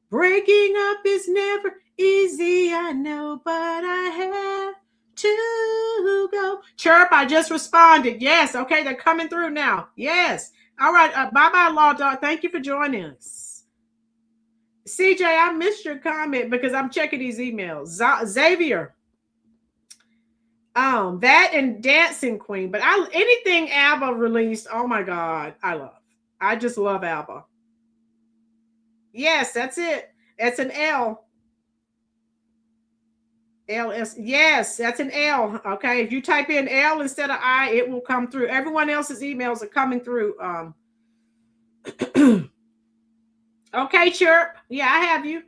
Breaking up is never easy, I know, but I have to go. Chirp, I just responded. Yes. Okay, they're coming through now. Yes. All right. Bye-bye, Law Dog. Thank you for joining us. CJ, I missed your comment because I'm checking these emails. Xavier. That and Dancing Queen. But anything ABBA released, oh my God, I just love ABBA. Yes, that's it. That's an L. LS. Yes, that's an L. Okay. If you type in L instead of I, it will come through. Everyone else's emails are coming through. Okay, Chirp. Yeah, I have you.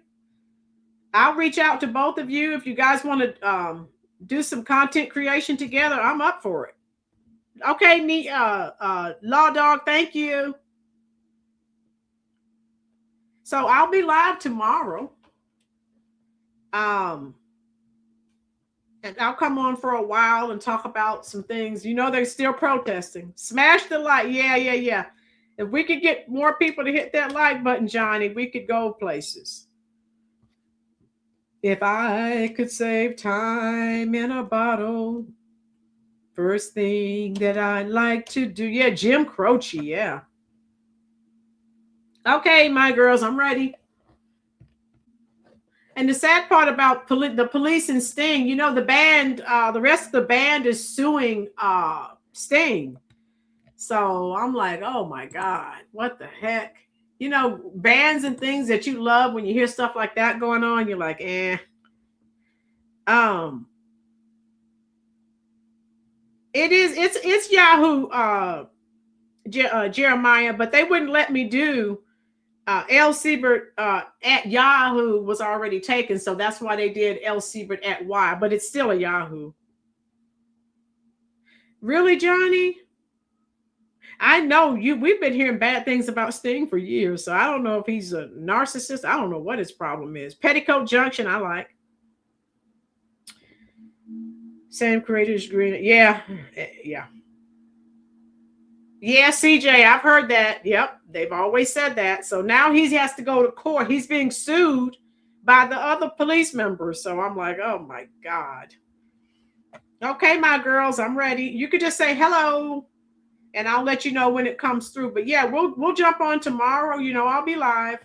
I'll reach out to both of you if you guys want to do some content creation together. I'm up for it. Okay, Law Dog, thank you. So I'll be live tomorrow. And I'll come on for a while and talk about some things. You know, they're still protesting. Smash the like. Yeah. If we could get more people to hit that like button, Johnny, we could go places. If I could save time in a bottle, first thing that I'd like to do. Yeah, Jim Croce. Yeah. Okay, my girls, I'm ready. And the sad part about the police and Sting, you know, the band, the rest of the band is suing Sting. So I'm like, oh my God, what the heck? You know, bands and things that you love, when you hear stuff like that going on, you're like, eh. It's Yahoo Jeremiah, but they wouldn't let me do LynnSibert at Yahoo was already taken, so that's why they did LynnSibert at Y, but it's still a Yahoo. Really, Johnny? I know you. We've been hearing bad things about Sting for years, so I don't know if he's a narcissist. I don't know what his problem is. Petticoat Junction, I like. Same creators, green. Yeah. Yeah, CJ, I've heard that. Yep, they've always said that. So now he has to go to court. He's being sued by the other police members. So I'm like, oh my God. Okay, my girls, I'm ready. You could just say hello, and I'll let you know when it comes through. But yeah, we'll jump on tomorrow. You know, I'll be live.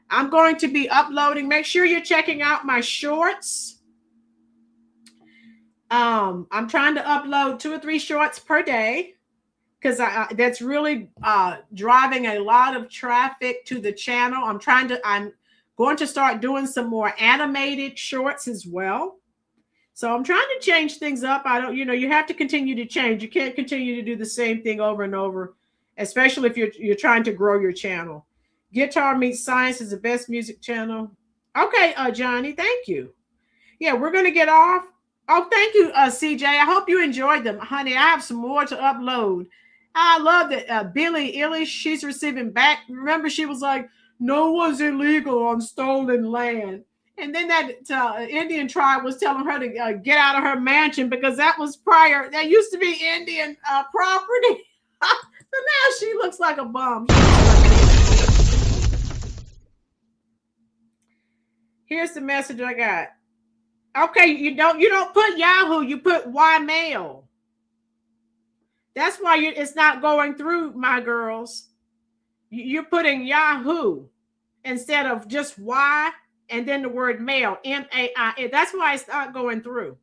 I'm going to be uploading. Make sure you're checking out my shorts. I'm trying to upload 2 or 3 shorts per day, because that's really driving a lot of traffic to the channel. I'm going to start doing some more animated shorts as well. So I'm trying to change things up. You have to continue to change. You can't continue to do the same thing over and over, especially if you're trying to grow your channel. Guitar Meets Science is the best music channel. Okay, Johnny, thank you. Yeah, we're going to get off. Oh, thank you, CJ. I hope you enjoyed them. Honey, I have some more to upload. I love that Billie Eilish, she's receiving back. Remember, she was like, no one's illegal on stolen land. And then that Indian tribe was telling her to get out of her mansion because that was prior. That used to be Indian property. So now she looks like a bum. Here's the message I got. Okay, you don't put Yahoo, you put Ymail. That's why it's not going through, my girls. You're putting Yahoo instead of just Y and then the word mail, M-A-I. That's why it's not going through.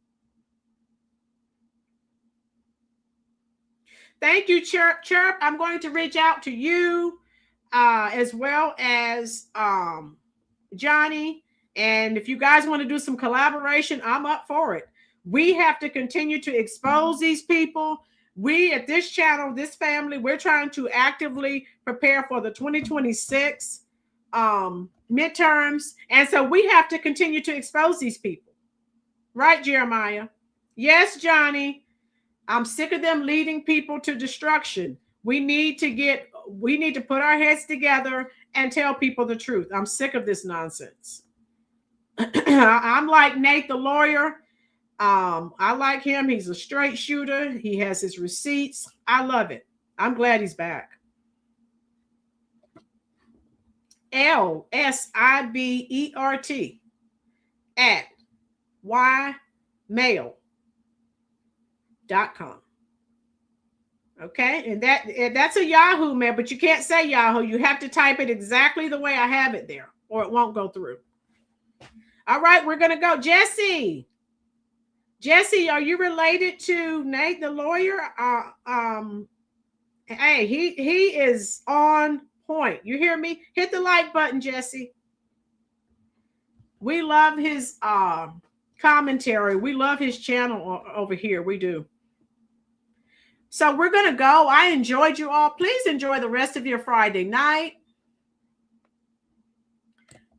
Thank you, Chirp. I'm going to reach out to you as well as Johnny. And if you guys want to do some collaboration, I'm up for it. We have to continue to expose these people. We at this channel, this family, we're trying to actively prepare for the 2026 midterms. And so we have to continue to expose these people. Right, Jeremiah? Yes, Johnny. I'm sick of them leading people to destruction. We need to put our heads together and tell people the truth. I'm sick of this nonsense. I'm like Nate, the lawyer. I like him. He's a straight shooter. He has his receipts. I love it. I'm glad he's back. LSIBERT at ymail.com. Okay, and that's a Yahoo, man, but you can't say Yahoo. You have to type it exactly the way I have it there, or it won't go through. All right, we're gonna go. Jesse, are you related to Nate the lawyer? Hey, he is on point. You hear me? Hit the like button, Jesse. We love his commentary. We love his channel over here. We do. So we're gonna go. I enjoyed you all. Please enjoy the rest of your Friday night.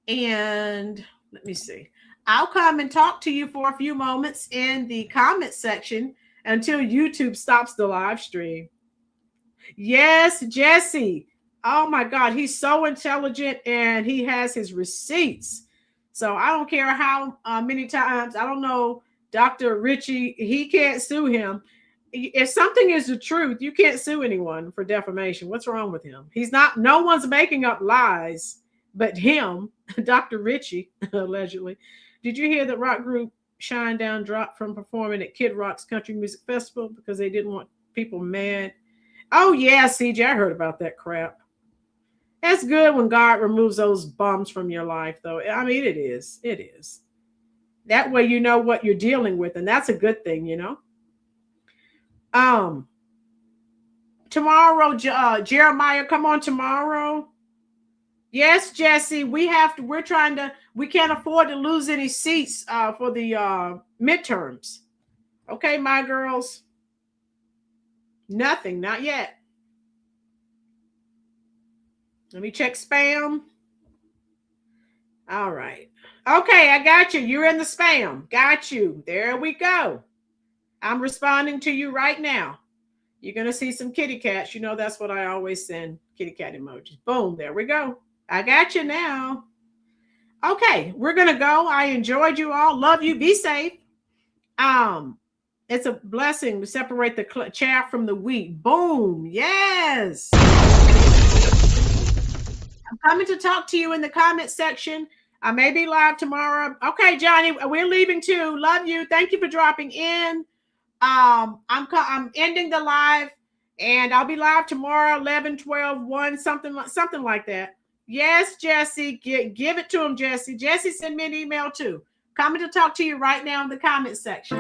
And let me see. I'll come and talk to you for a few moments in the comment section until YouTube stops the live stream. Yes, Jesse. Oh my God, he's so intelligent and he has his receipts. So I don't care how many times, I don't know, Dr. Richey, he can't sue him. If something is the truth, you can't sue anyone for defamation. What's wrong with him? No one's making up lies but him, Dr. Richey, allegedly. Did you hear that rock group Shinedown dropped from performing at Kid Rock's Country Music Festival because they didn't want people mad? Oh, yeah, CJ, I heard about that crap. That's good when God removes those bums from your life, though. I mean, it is. It is. That way you know what you're dealing with, and that's a good thing, you know? Tomorrow, Jeremiah, come on tomorrow. Yes, Jesse, we can't afford to lose any seats for the midterms. Okay, my girls. Nothing, not yet. Let me check spam. All right. Okay, I got you. You're in the spam. Got you. There we go. I'm responding to you right now. You're going to see some kitty cats. You know, that's what I always send, kitty cat emojis. Boom. There we go. I got you now. Okay, we're going to go. I enjoyed you all. Love you. Be safe. It's a blessing to separate the chaff from the wheat. Boom. Yes. I'm coming to talk to you in the comment section. I may be live tomorrow. Okay, Johnny, we're leaving too. Love you. Thank you for dropping in. I'm ending the live, and I'll be live tomorrow, 11, 12, 1, something like that. Yes, Jesse, give it to him, Jesse. Jesse, send me an email too. Coming to talk to you right now in the comment section.